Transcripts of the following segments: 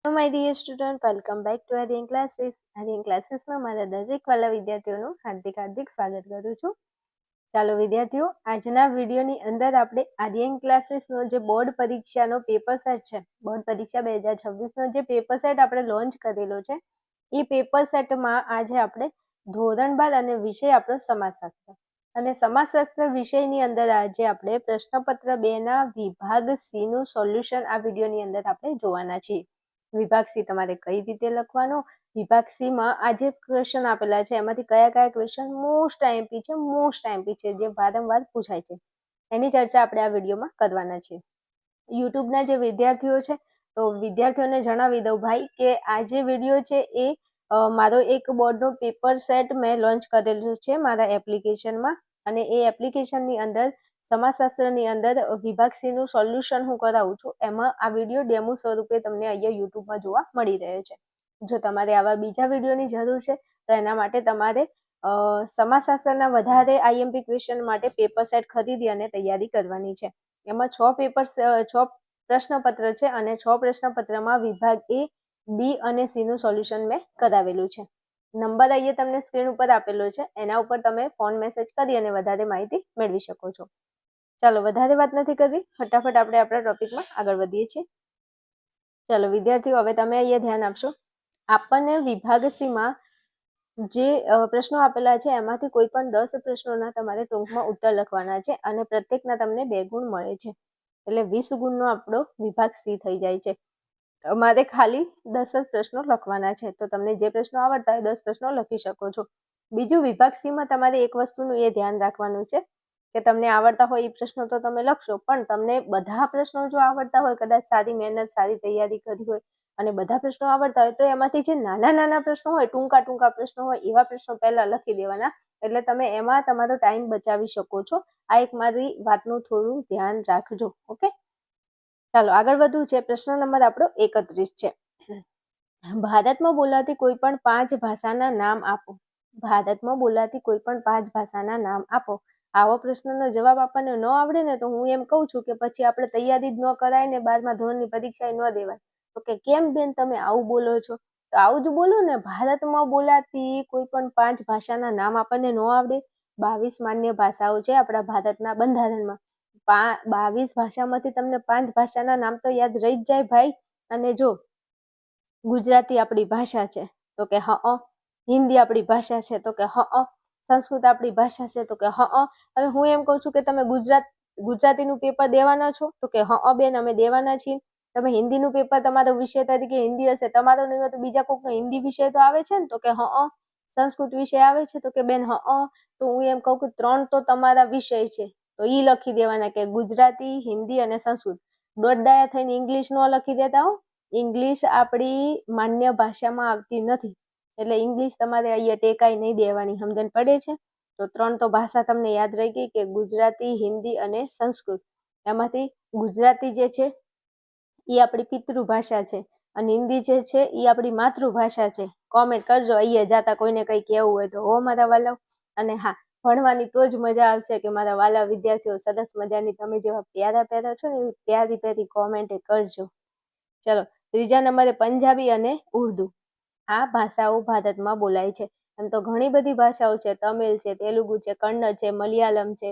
Hello my dear student, welcome back to Aryan classes. Aryan ક્લાસીસમાં મારા દરેક વાલા વિદ્યાર્થીઓનું હાર્દિક સ્વાગત કરું છું. ચાલો વિદ્યાર્થીઓ, આજના વિડીયોની અંદર આપણે આર્યન ક્લાસીસનો જે બોર્ડ પરીક્ષાનો પેપર સેટ છે, બોર્ડ પરીક્ષા 2026નો જે પેપર સેટ આપણે લોન્ચ કરેલો છે, એ પેપર સેટમાં આજે આપણે ધોરણ 12 અને વિષય આપણો સમાજશાસ્ત્ર અને સમાજશાસ્ત્ર વિષયની અંદર આજે આપણે પ્રશ્નપત્ર 2ના વિભાગ સી નું સોલ્યુશન આ વિડીયોની અંદર આપણે જોવાના છીએ. વિભાગ સી તમારે કઈ રીતે લખવાનો, વિભાગ સી માં આ જે ક્વેશ્ચન આપેલા છે એમાંથી કયા ક્વેશ્ચન મોસ્ટ આઈએમપી છે જે વારંવાર પૂછાય છે, એની ચર્ચા આપણે આ વિડીયોમાં કરવાના છીએ. યુટ્યુબના જે વિદ્યાર્થીઓ છે તો વિદ્યાર્થીઓને જણાવી દઉં ભાઈ કે આ જે વિડીયો છે એ મારો એક બોર્ડનો પેપર સેટ મેં લોન્ચ કરેલું છે મારા એપ્લિકેશનમાં, અને એ એપ્લિકેશનની અંદર સમાજશાસ્ત્રની અંદર વિભાગ સી નું સોલ્યુશન હું કરાવું છું. એમાં આ વિડીયો ડેમો સ્વરૂપે તમને અહીંયા યુટ્યુબમાં જોવા મળી રહ્યો છે. જો તમારે આવા બીજા વિડીયોની જરૂર છે તો એના માટે તમારે સમાજશાસ્ત્રના વધારે આઈએમપી ક્વેશ્ચન માટે પેપર સેટ ખરીદી અને તૈયારી કરવાની છે. એમાં 6 પ્રશ્નપત્ર છે અને 6 પ્રશ્નપત્રમાં વિભાગ એ, બી અને સી નું સોલ્યુશન મેં કરાવેલું છે. નંબર અહીંયા તમને સ્ક્રીન ઉપર આપેલો છે, એના ઉપર તમે ફોન મેસેજ કરી અને વધારે માહિતી મેળવી શકો છો. ચાલો વધારે વાત નથી કરવી, ફટાફટ આપણે આપણા ટોપિકમાં આગળ વધીએ છીએ. ચાલો વિદ્યાર્થીઓ, હવે તમે અહીંયા ધ્યાન આપશો. આપણને વિભાગ સીમાં જે પ્રશ્નો આપેલા છે એમાંથી કોઈ પણ 10 પ્રશ્નોના તમારે ટૂંકમાં ઉત્તર લખવાના છે અને પ્રત્યેકના તમને 2 ગુણ મળે છે, એટલે 20 ગુણનો આપણો વિભાગ સી થઈ જાય છે. તમારે ખાલી 10 જ પ્રશ્નો લખવાના છે, તો તમને જે પ્રશ્નો આવડતા હોય 10 પ્રશ્નો લખી શકો છો. બીજું, વિભાગ સીમાં તમારે એક વસ્તુનું એ ધ્યાન રાખવાનું છે કે તમને આવડતા હોય એ પ્રશ્નો તો તમે લખશો, પણ તમને બધા પ્રશ્નો જો આવડતા હોય, કદાચ સારી મહેનત, સારી તૈયારી કરી હોય અને બધા પ્રશ્નો આવડતા હોય, તો એમાંથી જે નાના પ્રશ્નો હોય, ટૂંકા પ્રશ્નો હોય, એવા પ્રશ્નો પહેલા લખી દેવાના, એટલે તમે એમાં તમારો ટાઈમ બચાવી શકો છો. આ એક મારી વાતનું થોડું ધ્યાન રાખજો. ઓકે, ચાલો આગળ વધવું છે. પ્રશ્ન નંબર આપણો 31 છે. ભારતમાં બોલાતી કોઈ પણ 5 ભાષાના નામ આપો. ભારતમાં બોલાતી કોઈ પણ 5 ભાષાના નામ આપો. આવો પ્રશ્નનો જવાબ આપણને ન આવડે ને તો હું એમ કહું છું કે પછી આપણે તૈયારી જ ન કરાય ને 12મા ધોરણની પરીક્ષા ન દેવાય. તો કે કેમ બેન તમે આવું બોલો છો? તો આવું જ બોલો ને, ભારતમાં બોલાતી કોઈ પણ 5 ભાષાના નામ આપણને ન આવડે. 22 માન્ય ભાષાઓ છે આપણા ભારતના બંધારણમાં. 22 ભાષામાંથી તમને 5 ભાષાના નામ તો યાદ રહી જ જાય ભાઈ. અને જો ગુજરાતી આપણી ભાષા છે તો કે હિન્દી આપણી ભાષા છે તો કે સંસ્કૃત આપણી ભાષા છે તો કે હવે હું એમ કહું છું કે તમે ગુજરાતીનું પેપર દેવાના છો તો કે બેન અમે દેવાના છીએ. તમે હિન્દીનું પેપર તમારો વિષય તરીકે હિન્દી હશે, તમારો નહીં હોય તો બીજા કોઈકનો હિન્દી વિષય તો આવે છે ને, તો કે સંસ્કૃત વિષય આવે છે તો કે બેન તો હું એમ કહું કે 3 તો તમારા વિષય છે, તો ઈ લખી દેવાના કે ગુજરાતી, હિન્દી અને સંસ્કૃત. દોડડાયા થઈને ઇંગ્લિશ નો લખી દેતા હો. ઇંગ્લિશ આપણી માન્ય ભાષામાં આવતી નથી, એટલે ઇંગ્લિશ તમારે અહીંયા ટેકાઈ નહીં દેવાની. સમજણ પડે છે? તો 3 તો ભાષા તમને યાદ રહી ગઈ કે ગુજરાતી, હિન્દી અને સંસ્કૃત. એમાંથી ગુજરાતી જે છે એ આપણી પિતૃભાષા છે અને હિન્દી જે છે એ આપણી માતૃભાષા છે. કોમેન્ટ કરજો અહીંયા જાતા કોઈને કંઈ કહેવું હોય તો મારા વાલા. અને હા, ભણવાની તો જ મજા આવશે કે મારા વાલા વિદ્યાર્થીઓ સરસ મજાની તમે જેવા પ્યારા છો ને એવી પ્યારી કોમેન્ટ કરજો. ચલો, ત્રીજા નંબરે પંજાબી અને ઉર્દુ. આ ભાષાઓ ભારતમાં બોલાય છે. એમ તો ઘણી બધી ભાષાઓ છે, તમિલ છે, તેલુગુ છે, કન્નડ છે, મલયાલમ છે.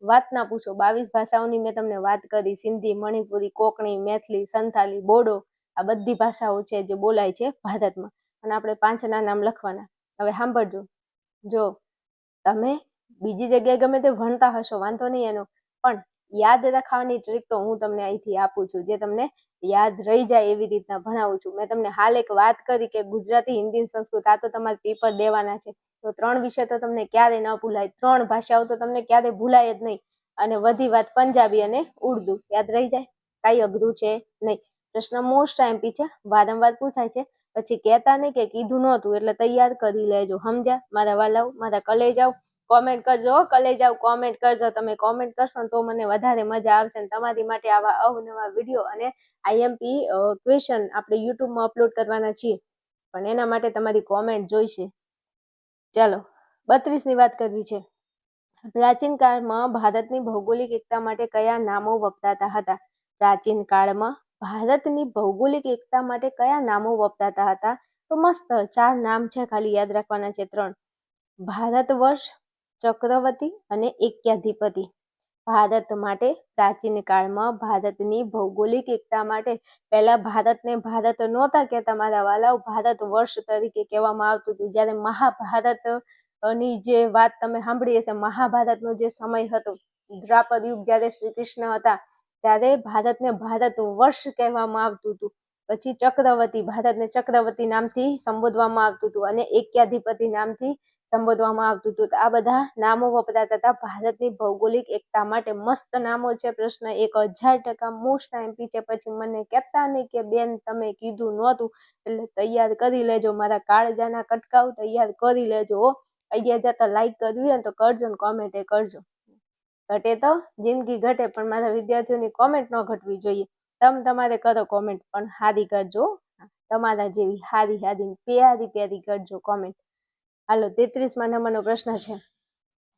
વાત ના પૂછો. 22 ભાષાઓની મેં તમને વાત કરી. સિંધી, મણિપુરી, કોકણી, મેથલી, સંથાલી, બોડો, આ બધી ભાષાઓ છે જે બોલાય છે ભારતમાં, અને આપણે 5ના નામ લખવાના. હવે સાંભળજો, જો તમે બીજી જગ્યાએ ગમે તે ભણતા હશો વાંધો નહીં એનો, પણ યાદ રાખવાની ટ્રીક તો હું તમને અહીંથી આપું છું, જે તમને યાદ રહી જાય એવી રીતના ભણાવું છું. મેં તમને હાલ એક વાત કરી કે ગુજરાતી, હિન્દી, સંસ્કૃત આ તો તમારે પેપર દેવાના છે, તો 3 વિષય તો તમને ક્યારે ન ભૂલાય, 3 ભાષાઓ તો તમને ક્યારે ભૂલાય જ નહીં. અને વધી વાત પંજાબી અને ઉર્દુ, યાદ રહી જાય, કાંઈ અઘરું છે નહીં. પ્રશ્ન મોસ્ટ આઈએમપી છે, વારંવાર પૂછાય છે. પછી કહેતા નહીં કે કીધું નહોતું, એટલે તૈયાર કરી લેજો. સમજ્યા મારા વાલાઓ, મારા કલેજાઓ? કોમેન્ટ કરજો, કલેજાઓ કોમેન્ટ કરજો. તમે કોમેન્ટ કરશો ને તો મને વધારે મજા આવશે, ને તમારી માટે આવા અવનવા વિડીયો અને આઈએમપી ક્વેશ્ચન આપણે યુટ્યુબમાં અપલોડ કરવાના છીએ, પણ એના માટે તમારી કોમેન્ટ જોઈશે. ચાલો, 32ની વાત કરવી છે. પ્રાચીન કાળમાં ભારતની ભૌગોલિક એકતા માટે કયા નામો વપરાતા હતા? પ્રાચીન કાળમાં ભારતની ભૌગોલિક એકતા માટે કયા નામો વપરાતા હતા? તો મસ્ત 4 નામ છે, ખાલી યાદ રાખવાના છે 3. ભારત વર્ષ, ચક્રવર્તી અને એક્યાધિપતિ. ભારત માટે પ્રાચીન કાળમાં ભારતની ભૌગોલિક એકતા માટે પહેલા ભારતને ભારત નહોતા કહેતા મારા વાલાઓ, ભારત વર્ષ તરીકે કહેવામાં આવતું હતું. જ્યારે મહાભારતની જે વાત તમે સાંભળી હશે, મહાભારતનો જે સમય હતો, દ્રાપર યુગ, જ્યારે શ્રી કૃષ્ણ હતા ત્યારે ભારતને ભારત વર્ષ કહેવામાં આવતું હતું. પછી ચક્રવર્તી, ભારતને ચક્રવર્તી નામથી સંબોધવામાં આવતું હતું અને એક્યાધિપતિ નામથી સંબોધવામાં આવતું હતું. આ બધા નામો વપરાતા હતા ભારતની ભૌગોલિક એકતા માટે. મસ્ત નામો છે. પ્રશ્ન 1000% મોસ્ટ એમપી છે. પછી મને કહેતા નહીં કે બેન તમે કીધું નહોતું, એટલે તૈયાર કરી લેજો, મારા કાળજાના કટકાવ તૈયાર કરી લેજો. અહીંયા જતા લાઈક કરવી હોય તો કરજો ને કોમેન્ટ કરજો. ઘટે તો જિંદગી ઘટે, પણ મારા વિદ્યાર્થીઓની કોમેન્ટ ન ઘટવી જોઈએ. તમારે કરો કોમેન્ટ, પણ સારી કરજો, તમારા જેવી સારી પ્યારી કરજો કોમેન્ટ. હાલો, 33મા નંબરનો પ્રશ્ન છે.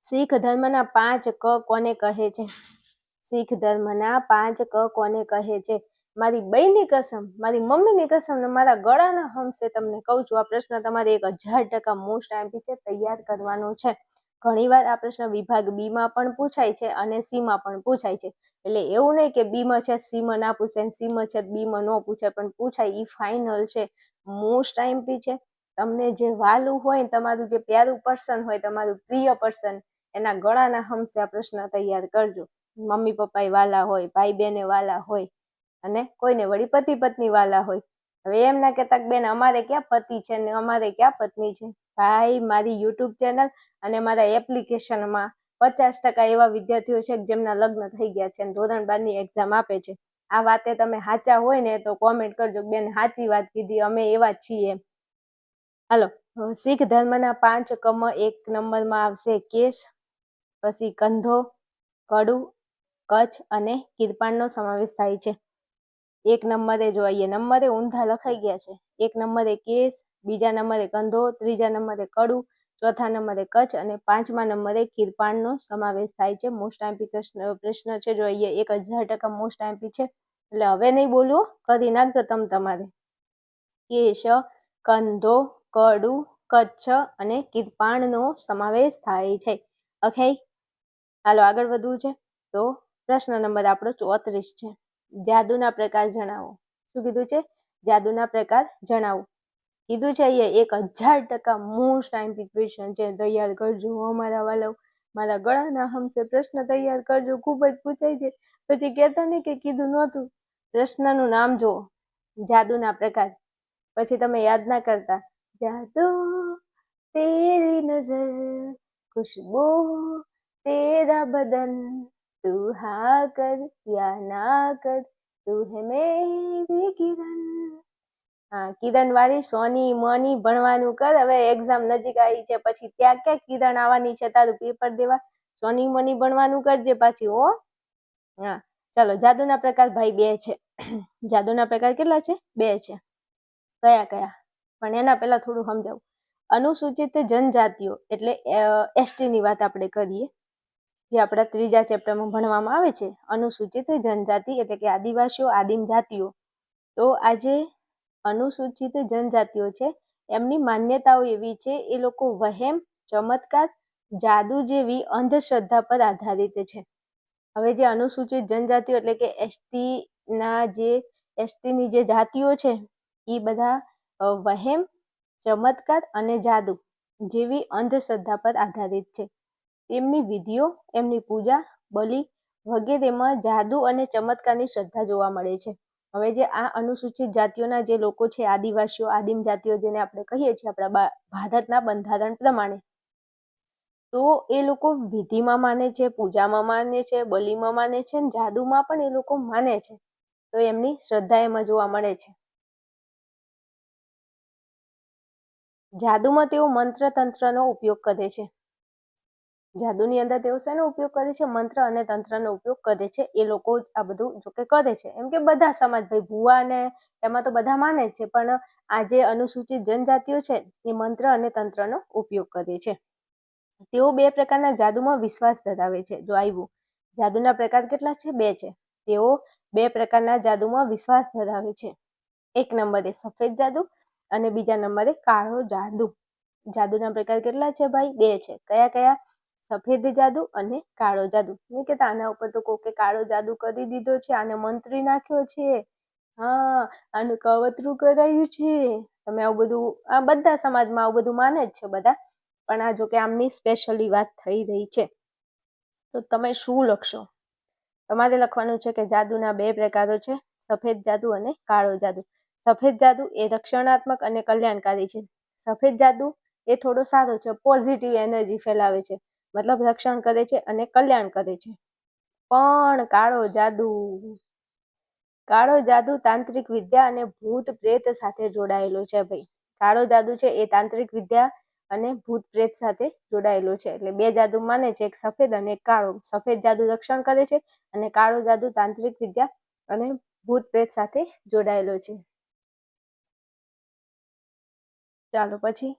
શીખ ધર્મના 5 ક કોને કહે છે? શીખ ધર્મના 5 ક કોને કહે છે? મારી બહેની કસમ, મારી મમ્મીની કસમ ને મારા ગળાના હમસે તમને કહું છું, આ પ્રશ્ન તમારે 1000% મોસ્ટ એમપી છે, તૈયાર કરવાનો છે. ઘણીવાર આ પ્રશ્ન વિભાગ બી માં પણ પૂછાય છે અને સી માં પણ પૂછાય છે. એટલે એવું નહીં કે બી માં છે સી માં ના પૂછાય, સી માં છે બી માં ન પૂછાય, પણ પૂછાય. ઈ ફાઇનલ છે, મોસ્ટ એમપી છે. તમને જે વાલું હોય, તમારું જે પ્યારું પર્સન હોય, તમારું પ્રિય પર્સન, એના ગળાના હમસે આ પ્રશ્ન તૈયાર કરજો. મમ્મી પપ્પા વાલા હોય, ભાઈ બહેને વાલા હોય, અને કોઈને વળી પતિ પત્ની વાલા હોય. હવે એમ ના કહેતા કે બેન અમારે ક્યાં પતિ છે ને અમારે ક્યાં પત્ની છે. ભાઈ, મારી યુટ્યુબ ચેનલ અને મારા એપ્લિકેશનમાં 50% એવા વિદ્યાર્થીઓ છે જેમના લગ્ન થઈ ગયા છે અને ધોરણ 12ની એક્ઝામ આપે છે. આ વાતે તમે સાચા હોય ને તો કોમેન્ટ કરજો, બેન સાચી વાત કીધી, અમે એવા છીએ. હાલો, શીખ ધર્મના 5 કમાં 1 નંબરમાં આવશે કેશ, પછી કંધો, કડું, કચ્છ અને કિરપાણનો સમાવેશ થાય છે. 1 નંબરે જોઈએ, નંબરે ઊંધા લખાઈ ગયા છે. 1 નંબરે કેશ, બીજા નંબરે કંધો, ત્રીજા નંબરે કડું, ચોથા નંબરે કચ્છ અને 5મા નંબરે કિરપાણનો સમાવેશ થાય છે. મોસ્ટ એમપી પ્રશ્ન છે. જોઈએ 1000% મોસ્ટ એમપી છે, એટલે હવે નહીં બોલવું, કરી નાખજો તમારે. કેશ, કંધો, કડું, કચ્છ અને કિરપાણનો સમાવેશ થાય છે. ઓકે, હાલો આગળ વધવું છે. તો પ્રશ્ન નંબર આપણો 34 છે. જાદુના પ્રકાર જણાવો. શું કીધું છે? જાદુના પ્રકાર જણાવો કીધું છે. અહીંયા 1000% મોસ્ટ એમપી ક્વેશ્ચન છે, તૈયાર કરજો અમારા વાલાઓ. મારા ગળાના હમસે પ્રશ્ન તૈયાર કરજો, ખૂબ જ પૂછાય છે. પછી કહેતા નહીં કે કીધું નહોતું. પ્રશ્નનું નામ જુઓ, જાદુના પ્રકાર. પછી તમે યાદ ના કરતા, જાદુ તેરી નજર, ખુશબુ તેરા બદન, તું હા કર યા ના કર, તું હે મેરી કિરણ. હા, કિરણ વાળી સોની મોની ભણવાનું કર. હવે એક્ઝામ નજીક આવી છે, પછી ત્યાં ક્યાં કિરણ આવવાની છે તારું પેપર દેવા? સોની મોની ભણવાનું કરજે પાછી હો. હા ચાલો, જાદુના પ્રકાર ભાઈ 2 છે. જાદુના પ્રકાર કેટલા છે? 2 છે. કયા કયા? પણ એના પહેલા થોડું સમજાવું. અનુસૂચિત જનજાતિઓ એટલે એસટી ની વાત આપણે કરીએ, જે આપણા 3જા ચેપ્ટરમાં ભણવામાં આવે છે. અનુસૂચિત જનજાતિ એટલે કે આદિવાસીઓ, આદિમ જાતિઓ. તો આજે અનુસૂચિત જનજાતિઓ છે, એમની માન્યતાઓ એવી છે, એ લોકો વહેમ, ચમત્કાર, જાદુ જેવી અંધશ્રદ્ધા પર આધારિત છે. હવે જે અનુસૂચિત જનજાતિઓ એટલે કે એસટીની જે જાતિઓ છે, એ બધા વહેમ, ચમત્કાર અને જાદુ જેવી અંધશ્રદ્ધા પર આધારિત છે. તેમની વિધિઓ, એમની પૂજા, બલિ વગેરેમાં જાદુ અને ચમત્કારની શ્રદ્ધા જોવા મળે છે. હવે જે આ અનુસૂચિત જાતિઓના જે લોકો છે, આદિવાસીઓ, આદિમ જાતિઓ જેને આપણે કહીએ છીએ આપણા ભારતના બંધારણ પ્રમાણે, તો એ લોકો વિધિમાં માને છે, પૂજામાં માને છે, બલિમાં માને છે, જાદુમાં પણ એ લોકો માને છે. તો એમની શ્રદ્ધા એમાં જોવા મળે છે. જાદુમાં તેઓ મંત્ર તંત્રનો ઉપયોગ કરે છે. જાદુની અંદર તેઓ શેનો ઉપયોગ કરે છે? મંત્ર અને તંત્રનો ઉપયોગ કરે છે. એ લોકો આ બધું જોકે કરે છે, એમ કે બધા સમાજ, ભાઈ ભુવા ને એમાં તો બધા માને જ છે, પણ આ જે અનુસૂચિત જનજાતિઓ છે એ મંત્ર અને તંત્રનો ઉપયોગ કરે છે. તેઓ 2 પ્રકારના જાદુમાં વિશ્વાસ ધરાવે છે. જો આવ્યું, જાદુના પ્રકાર કેટલા છે? 2 છે. તેઓ બે પ્રકારના જાદુમાં વિશ્વાસ ધરાવે છે. એક નંબરે સફેદ જાદુ અને બીજા નંબરે કાળો જાદુ. જાદુના પ્રકાર કેટલા છે ભાઈ? 2 છે. કયા કયા? સફેદ જાદુ અને કાળો જાદુ. નહીં કહેતા આના ઉપર તો કોકે કાળો જાદુ કરી દીધો છે, આને મંત્રી નાખ્યો છે, હા આનું કવતરું કરાયું છે. તમે આવું બધું, આ બધા સમાજમાં આવું બધું માને જ છે બધા, પણ આ જો કે આમની સ્પેશિયલી વાત થઈ રહી છે. તો તમે શું લખશો? તમારે લખવાનું છે કે જાદુના 2 પ્રકારો છે, સફેદ જાદુ અને કાળો જાદુ. સફેદ જાદુ એ રક્ષણાત્મક અને કલ્યાણકારી છે. સફેદ જાદુ એ થોડો સારો છે, પોઝિટિવ એનર્જી ફેલાવે છે, મતલબ રક્ષણ કરે છે અને કલ્યાણ કરે છે. પણ કાળો જાદુ તાંત્રિક વિદ્યા અને ભૂત પ્રેત સાથે જોડાયેલો છે ભાઈ. કાળો જાદુ છે એ તાંત્રિક વિદ્યા અને ભૂત પ્રેત સાથે જોડાયેલો છે. એટલે 2 જાદુ માને છે, એક સફેદ અને એક કાળો. સફેદ જાદુ રક્ષણ કરે છે અને કાળો જાદુ તાંત્રિક વિદ્યા અને ભૂત પ્રેત સાથે જોડાયેલો છે. ચાલો પછી,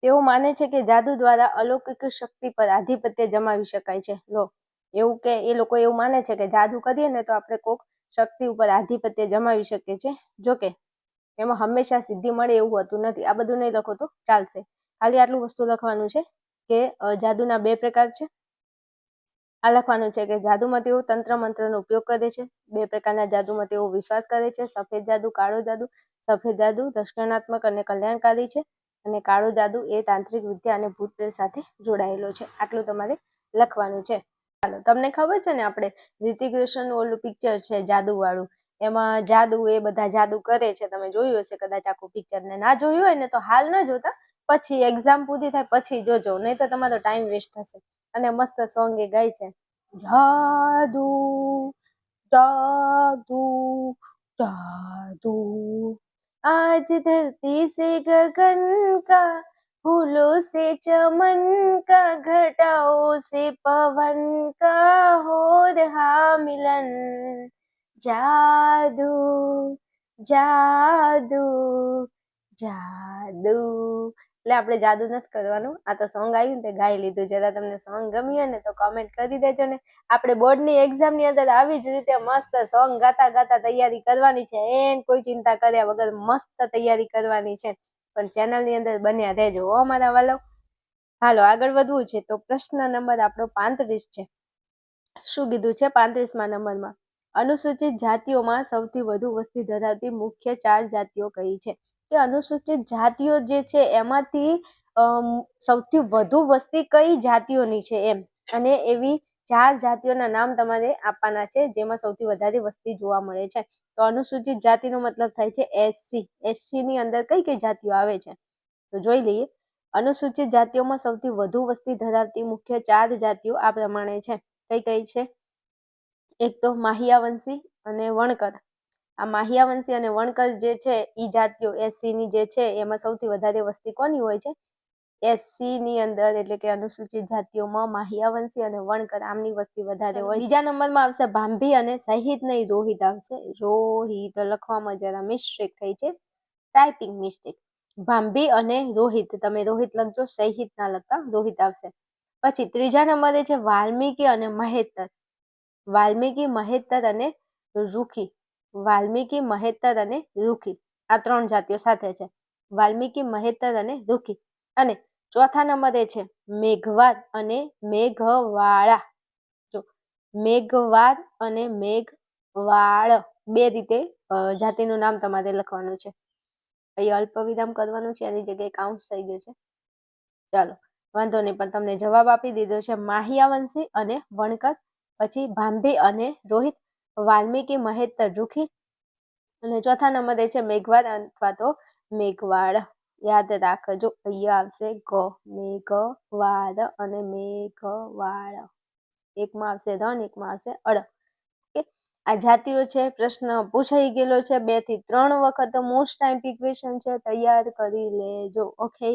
તેઓ માને છે કે જાદુ દ્વારા અલૌકિક શક્તિ પર આધિપત્ય જમાવી શકાય છે. લો, એવું કે એ લોકો એવું માને છે કે જાદુ કરીએ ને તો આપણે કોક શક્તિ ઉપર આધિપત્ય જમાવી શકીએ છીએ. જોકે એમાં હંમેશા સિદ્ધિ મળે એવું હોતું નથી. આ બધું નહીં લખો તો ચાલશે, ખાલી આટલું વસ્તુ લખવાનું છે કે જાદુના 2 પ્રકાર છે. આ લખવાનું છે કે જાદુમાં તેઓ તંત્ર મંત્રનો ઉપયોગ કરે છે. 2 પ્રકારના જાદુમાં તેઓ વિશ્વાસ કરે છે, સફેદ જાદુ, કાળો જાદુ. સફેદ જાદુ રક્ષણાત્મક અને કલ્યાણકારી છે અને કાળો જાદુ એ તાંત્રિક વિદ્યા અને ભૂત પ્રેત સાથે જોડાયેલો છે. આટલું તમારે લખવાનું છે. ચાલો, તમને ખબર છે ને આપણે રિતિક રોશનનું ઓલું પિક્ચર છે જાદુવાળું, એમાં જાદુ એ બધા જાદુ કરે છે. તમે જોયું હશે કદાચ આખું પિક્ચર, ને ના જોયું હોય ને તો હાલ ન જોતા, પછી એક્ઝામ પૂરી થાય પછી જોજો, નહીં તો તમારો ટાઈમ વેસ્ટ થશે. અને મસ્ત સોંગ એ ગાય છે, જાદુ જાદુ જાદુ आज धरती से गगन का, फूलों से चमन का, घटाओं से पवन का हो रहा मिलन, जादू जादू જાદુ. એટલે આપણે જાદુ નથી કરવાનું, આ તો સોંગ આવ્યું ને તે ગાઈ લીધું. જરા તમને સોંગ ગમ્યું હોય ને તો કમેન્ટ કરી દેજો ને. આપણે બોર્ડની એક્ઝામની અંદર આવી જ રીતે મસ્ત સોંગ ગાતા ગાતા તૈયારી કરવાની છે. એન કોઈ ચિંતા કર્યા વગર મસ્ત તૈયારી કરવાની છે. પણ ચેનલની અંદર બન્યા રહેજો હો મારા વાલો. હાલો, આગળ વધવું છે તો પ્રશ્ન નંબર આપણો 35 છે. શું કીધું છે 35મા નંબરમાં? અનુસૂચિત જાતિઓમાં સૌથી વધુ વસ્તી ધરાવતી મુખ્ય 4 જાતિઓ કઈ છે? કે અનુસૂચિત જાતિઓ જે છે એમાંથી સૌથી વધુ વસ્તી કઈ જાતિઓની છે એમ, અને એવી 4 જાતિઓના નામ તમારે આપવાના છે જેમાં સૌથી વધારે વસ્તી જોવા મળે છે. તો અનુસૂચિત જાતિનો મતલબ થાય છે SC. SC ની અંદર કઈ કઈ જાતિઓ આવે છે તો જોઈ લઈએ. અનુસૂચિત જાતિઓમાં સૌથી વધુ વસ્તી ધરાવતી મુખ્ય 4 જાતિઓ આ પ્રમાણે છે. કઈ કઈ છે? એક તો માહિયાવંશી અને વણકર. આ માહિયાવંશી અને વણકર જે છે ઈ જાતિઓ SC ની જે છે એમાં સૌથી વધારે વસ્તી કોની હોય છે? SC ની અંદર, એટલે કે અનુસૂચિત જાતિઓમાં માહિયાવંશી અને વણકર આમની વસ્તી વધારે હોય. બીજા નંબરમાં આવશે ભાંભી અને સહિત નહીં રોહિત આવશે. રોહિત લખવામાં જરા મિસ્ટેક થઈ છે, ટાઈપિંગ મિસ્ટેક. ભાંભી અને રોહિત, તમે રોહિત લખજો, સહિત ના લખતા, રોહિત આવશે. પછી ત્રીજા નંબરે છે વાલ્મીકી અને મહેતર. વાલ્મીકી, મહેતર અને રૂખી. વાલ્મીકી, મહેતર અને રૂખી, આ 3 જાતિઓ સાથે છે. વાલ્મીકી, મહેતર અને રૂખી. અને ચોથા નંબરે છે મેઘવાર અને મેઘવાળા. જો મેઘવાર અને મેઘવાળ, 2 રીતે જાતિનું નામ તમારે લખવાનું છે. અહીં અલ્પ વિરામ કરવાનું છે, એની જગ્યાએ કાઉન્સ થઈ ગયું છે. ચાલો વાંધો નહીં, પણ તમને જવાબ આપી દીધો છે માહિયાવંશી અને વણકર, પછી ભાંભી અને રોહિત, વાલ્મીકી, મહેતર, રૂખી, અને ચોથા નંબરે છે મેઘવાર અથવા તો મેઘવાળ. યાદ રાખજો, અહીંયા આવશે ગ, મેઘવાર અને મેઘવાળ. એકમાં આવશે ધન, એકમાં આવશે અળ. આ જાતિઓ છે, પ્રશ્ન પૂછાઈ ગયેલો છે 2 થી 3 વખત, મોસ્ટ ટાઈમ ક્વેશ્ચન છે, તૈયાર કરી લેજો. ઓકે,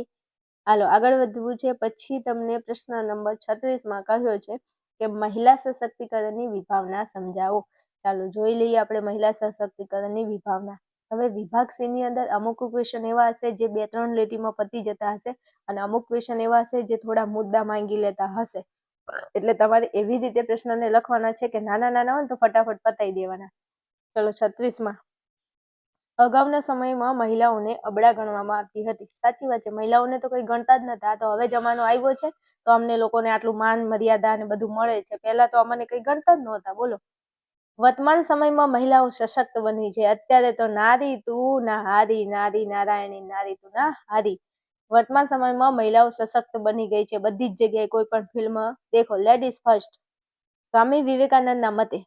હાલો આગળ વધવું છે. પછી તમને પ્રશ્ન નંબર 36માં કહ્યો છે કે મહિલા સશક્તિકરણની વિભાવના સમજાવો. ચાલો જોઈ લઈએ આપણે મહિલા સશક્તિકરણની વિભાવના. હવે વિભાગ C ની અંદર અમુક ક્વેશ્ચન એવા હશે જે 2-3 લીટીમાં પતી જતા હશે, અને અમુક ક્વેશ્ચન એવા હશે જે થોડા મુદ્દા માંગી લેતા હશે. એટલે તમારે એવી રીતે પ્રશ્નને લખવાના છે કે નાના નાના હોય તો ફટાફટ પતાઈ દેવાના. ચલો 36માં, અગાઉના સમયમાં મહિલાઓને અબળા ગણવામાં આવતી હતી. સાચી વાત છે, મહિલાઓને તો કઈ ગણતા જ નતા. તો હવે જમાનો આવ્યો છે તો અમને લોકોને આટલું માન મર્યાદા ને બધું મળે છે. પહેલા તો અમને કઈ ગણતા જ નહોતા. બોલો, વર્તમાન સમયમાં મહિલાઓ સશક્ત બની છે. અત્યારે તો નારી તું ના હારી, નારી નારાયણી, નારી તું ના હારી. વર્તમાન સમયમાં મહિલાઓ સશક્ત બની ગઈ છે. બધી જ જગ્યાએ કોઈ પણ ફિલ્મ દેખો, લેડીઝ ફર્સ્ટ. સ્વામી વિવેકાનંદના મતે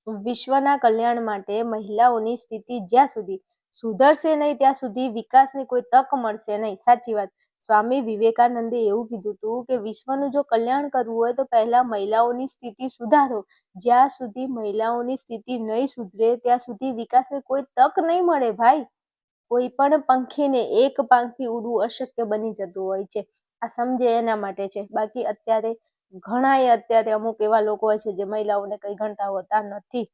વિશ્વના કલ્યાણ માટે મહિલાઓની સ્થિતિ જ્યાં સુધી સુધરશે નહીં ત્યાં સુધી વિકાસની કોઈ તક મળશે નહીં. સાચી વાત. સ્વામી વિવેકાનંદે એવું કીધું હતું કે વિશ્વનું જો કલ્યાણ કરવું હોય તો પહેલા મહિલાઓની સ્થિતિ સુધારો. જ્યાં સુધી મહિલાઓની સ્થિતિ નહીં સુધરે ત્યાં સુધી વિકાસની કોઈ તક નહીં મળે ભાઈ. કોઈ પણ પંખીને એક પાંખથી ઉડવું અશક્ય બની જતું હોય છે. આ સમજે એના માટે છે. બાકી અત્યારે અત્યારે અમુક એવા લોકો હોય છે જે મહિલાઓને કઈ ગણતા હોતા નથી.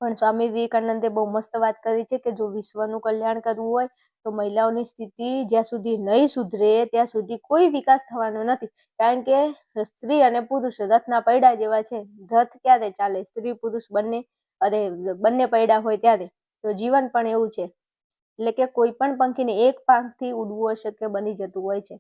પણ સ્વામી વિવેકાનંદે બહુ મસ્ત વાત કરી છે કે જો વિશ્વનું કલ્યાણ કરવું હોય તો મહિલાઓની સ્થિતિ જ્યાં સુધી નહીં સુધરે ત્યાં સુધી કોઈ વિકાસ થવાનો નથી. કારણ કે સ્ત્રી અને પુરુષ રથના પૈડા જેવા છે. રથ ક્યારે ચાલે? સ્ત્રી પુરુષ બંને પૈડા હોય ત્યારે. તો જીવન પણ એવું છે. એટલે કે કોઈ પણ પંખીને એક પાંખથી ઉડવું અશક્ય બની જતું હોય છે.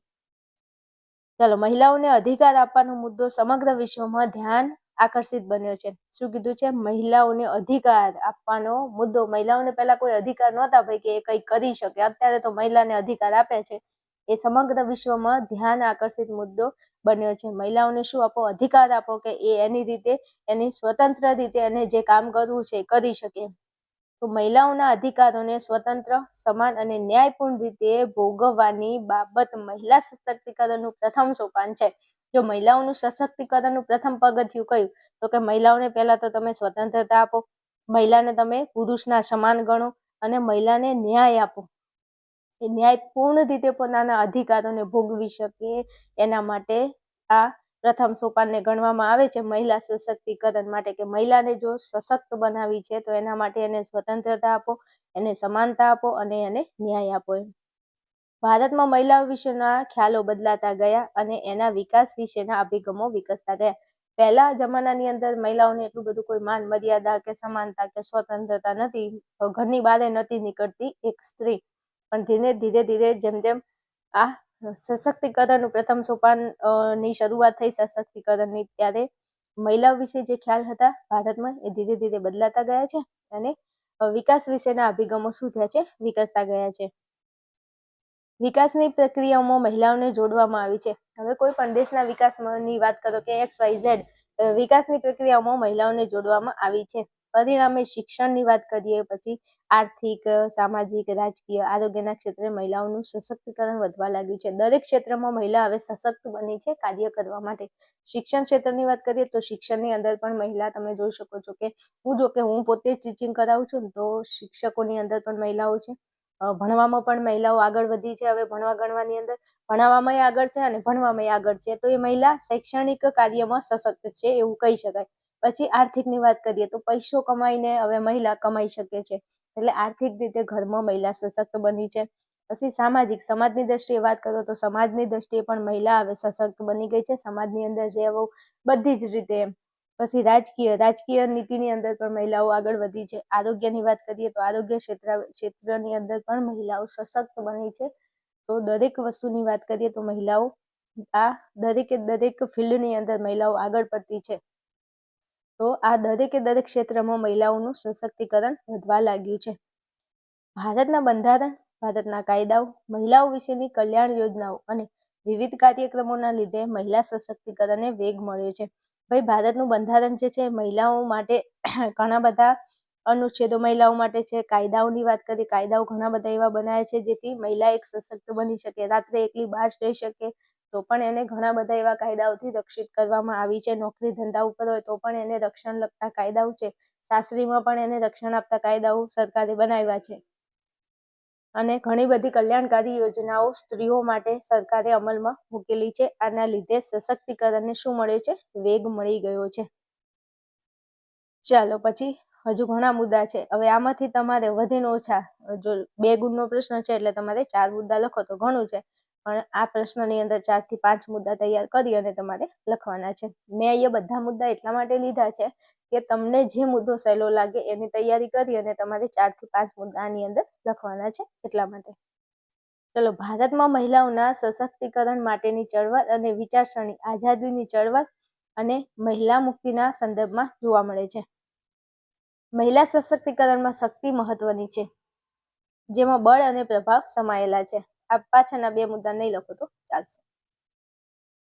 ચાલો, મહિલાઓને અધિકાર આપવાનો મુદ્દો સમગ્ર વિશ્વમાં ધ્યાન આકર્ષિત બન્યો છે. શું કીધું છે? મહિલાઓને અધિકાર આપવાનો મુદ્દો. મહિલાઓને પહેલા કોઈ અધિકાર નહોતા ભાઈ કે એ કંઈ કરી શકે. અત્યારે તો મહિલાને અધિકાર આપે છે. એ સમગ્ર વિશ્વમાં ધ્યાન આકર્ષિત મુદ્દો બન્યો છે. મહિલાઓને શું આપો? અધિકાર આપો કે એ એની રીતે, એની સ્વતંત્ર રીતે એને જે કામ કરવું છે એ કરી શકે. તો મહિલાઓના અધિકારોને સ્વતંત્ર, સમાન અને ન્યાયપૂર્ણ રીતે ભોગવવાની બાબત મહિલા સશક્તિકરણનું પ્રથમ સોપાન છે. જો મહિલાઓનું સશક્તિકરણનું પ્રથમ પગથિયું કયું? તો કે મહિલાઓને પહેલા તો તમે સ્વતંત્રતા આપો, મહિલાને તમે પુરુષના સમાન ગણો અને મહિલાને ન્યાય આપો. એ ન્યાયપૂર્ણ રીતે પોતાના અધિકારોને ભોગવી શકે એના માટે આ પ્રથમ સોપાનને ગણવામાં આવે છે મહિલા સશક્તિકરણ માટે. કે મહિલાને જો સશક્ત બનાવી છે તો એના માટે એને સ્વતંત્રતા આપો, એને સમાનતા આપો અને એને ન્યાય આપો. ભારતમાં મહિલાઓ વિશેના ખ્યાલો બદલાતા ગયા અને એના વિકાસ વિશેના અભિગમો વિકસતા ગયા. પહેલા જમાનાની અંદર મહિલાઓને એટલું બધું કોઈ માન મર્યાદા કે સમાનતા કે સ્વતંત્રતા નથી. ઘરની બહાર નથી નીકળતી એક સ્ત્રી. પણ ધીરે ધીરે જેમ જેમ આ સશક્તિકરણનું પ્રથમ સોપાન ની શરૂઆત થઈ સશક્તિકરણની, ત્યારે મહિલાઓ વિશે જે ખ્યાલ હતા ભારતમાં એ ધીરે ધીરે બદલાતા ગયા છે અને વિકાસ વિશેના અભિગમો શું થયા છે? વિકસતા ગયા છે. વિકાસની પ્રક્રિયાઓમાં મહિલાઓને જોડવામાં આવી છે. હવે કોઈ પણ દેશના વિકાસની વાત કરો કે XYZ, વિકાસની પ્રક્રિયાઓમાં મહિલાઓને જોડવામાં આવી છે. પરિણામે શિક્ષણની વાત કરીએ, પછી આર્થિક, સામાજિક, રાજકીય, આરોગ્યના ક્ષેત્રે મહિલાઓનું સશક્તિકરણ વધવા લાગ્યું છે. દરેક ક્ષેત્રમાં મહિલા હવે સશક્ત બની છે કાર્ય કરવા માટે. શિક્ષણ ક્ષેત્રની વાત કરીએ તો શિક્ષણની અંદર પણ મહિલા તમે જોઈ શકો છો કે હું પોતે ટીચિંગ કરાવું છું ને, તો શિક્ષકોની અંદર પણ મહિલાઓ છે. ભણવામાં પણ મહિલાઓ આગળ વધી છે. હવે ભણવા ગણવાની અંદર ભણાવવામાં આગળ છે અને ભણવામાં આગળ છે. તો એ મહિલા શૈક્ષણિક કાર્યમાં સશક્ત છે એવું કહી શકાય. પછી આર્થિકની વાત કરીએ તો પૈસો કમાઈને હવે મહિલા કમાઈ શકે છે. એટલે આર્થિક રીતે ઘરમાં મહિલા સશક્ત બની છે. પછી સમાજની દ્રષ્ટિએ વાત કરો તો સમાજની દ્રષ્ટિએ પણ મહિલા હવે સશક્ત બની ગઈ છે. સમાજની અંદર રહેવું બધી જ રીતે. પછી રાજકીય નીતિની અંદર પણ મહિલાઓ આગળ વધી છે. આરોગ્યની વાત કરીએ તો આરોગ્ય ક્ષેત્રની અંદર પણ મહિલાઓ સશક્ત બની છે. તો દરેક વસ્તુની વાત કરીએ તો મહિલાઓ આ દરેક ફિલ્ડની અંદર મહિલાઓ આગળ પડતી છે. તો આ દરેક ક્ષેત્રમાં મહિલાઓનું સશક્તિકરણ વધવા લાગ્યું છે. ભારતના બંધારણ, ભારતના કાયદાઓ, મહિલાઓ વિશેની કલ્યાણ યોજનાઓ અને વિવિધ કાર્યક્રમોના લીધે મહિલા સશક્તિકરણને વેગ મળ્યો છે. ભાઈ, ભારતનું બંધારણ જે છે મહિલાઓ માટે ઘણા બધા અનુચ્છેદો મહિલાઓ માટે છે. કાયદાઓની વાત કરીએ, કાયદાઓ ઘણા બધા એવા બનાવ્યા છે જેથી મહિલા એક સશક્ત બની શકે. રાત્રે એકલી બહાર જઈ શકે તો પણ એને ઘણા બધા એવા કાયદાઓથી રક્ષિત કરવામાં આવી છે. નોકરી ધંધા ઉપર હોય તો પણ એને રક્ષણ લગતા કાયદાઓ છે. સાસરીમાં પણ એને રક્ષણ આપતા કાયદાઓ સરકારે બનાવ્યા છે. અને ઘણી બધી કલ્યાણકારી યોજનાઓ સ્ત્રીઓ માટે સરકારે અમલમાં મૂકેલી છે. આના લીધે સશક્તિકરણને શું મળ્યો છે? વેગ મળી ગયો છે. ચાલો, પછી હજુ ઘણા મુદ્દા છે. હવે આમાંથી તમારે વધીને ઓછા, જો 2 ગુણનો પ્રશ્ન છે એટલે તમારે 4 મુદ્દા લખો તો ઘણું છે. પણ આ પ્રશ્નની અંદર 4 થી 5 મુદ્દા તૈયાર કરી અને તમારે લખવાના છે. મેં અહીંયા બધા મુદ્દા એટલા માટે લીધા છે કે તમને જે મુદ્દો સહેલો લાગે એની તૈયારી કરી અને તમારે 4 થી 5 મુદ્દાની અંદર લખવાના છે એટલા માટે. ચલો, ભારતમાં મહિલાઓના સશક્તિકરણ માટેની ચળવળ અને વિચારસરણી આઝાદીની ચળવળ અને મહિલા મુક્તિના સંદર્ભમાં જોવા મળે છે. મહિલા સશક્તિકરણમાં શક્તિ મહત્વની છે, જેમાં બળ અને પ્રભાવ સમાયેલા છે. આ પાછળના 2 મુદ્દા નહીં લખો તો ચાલશે.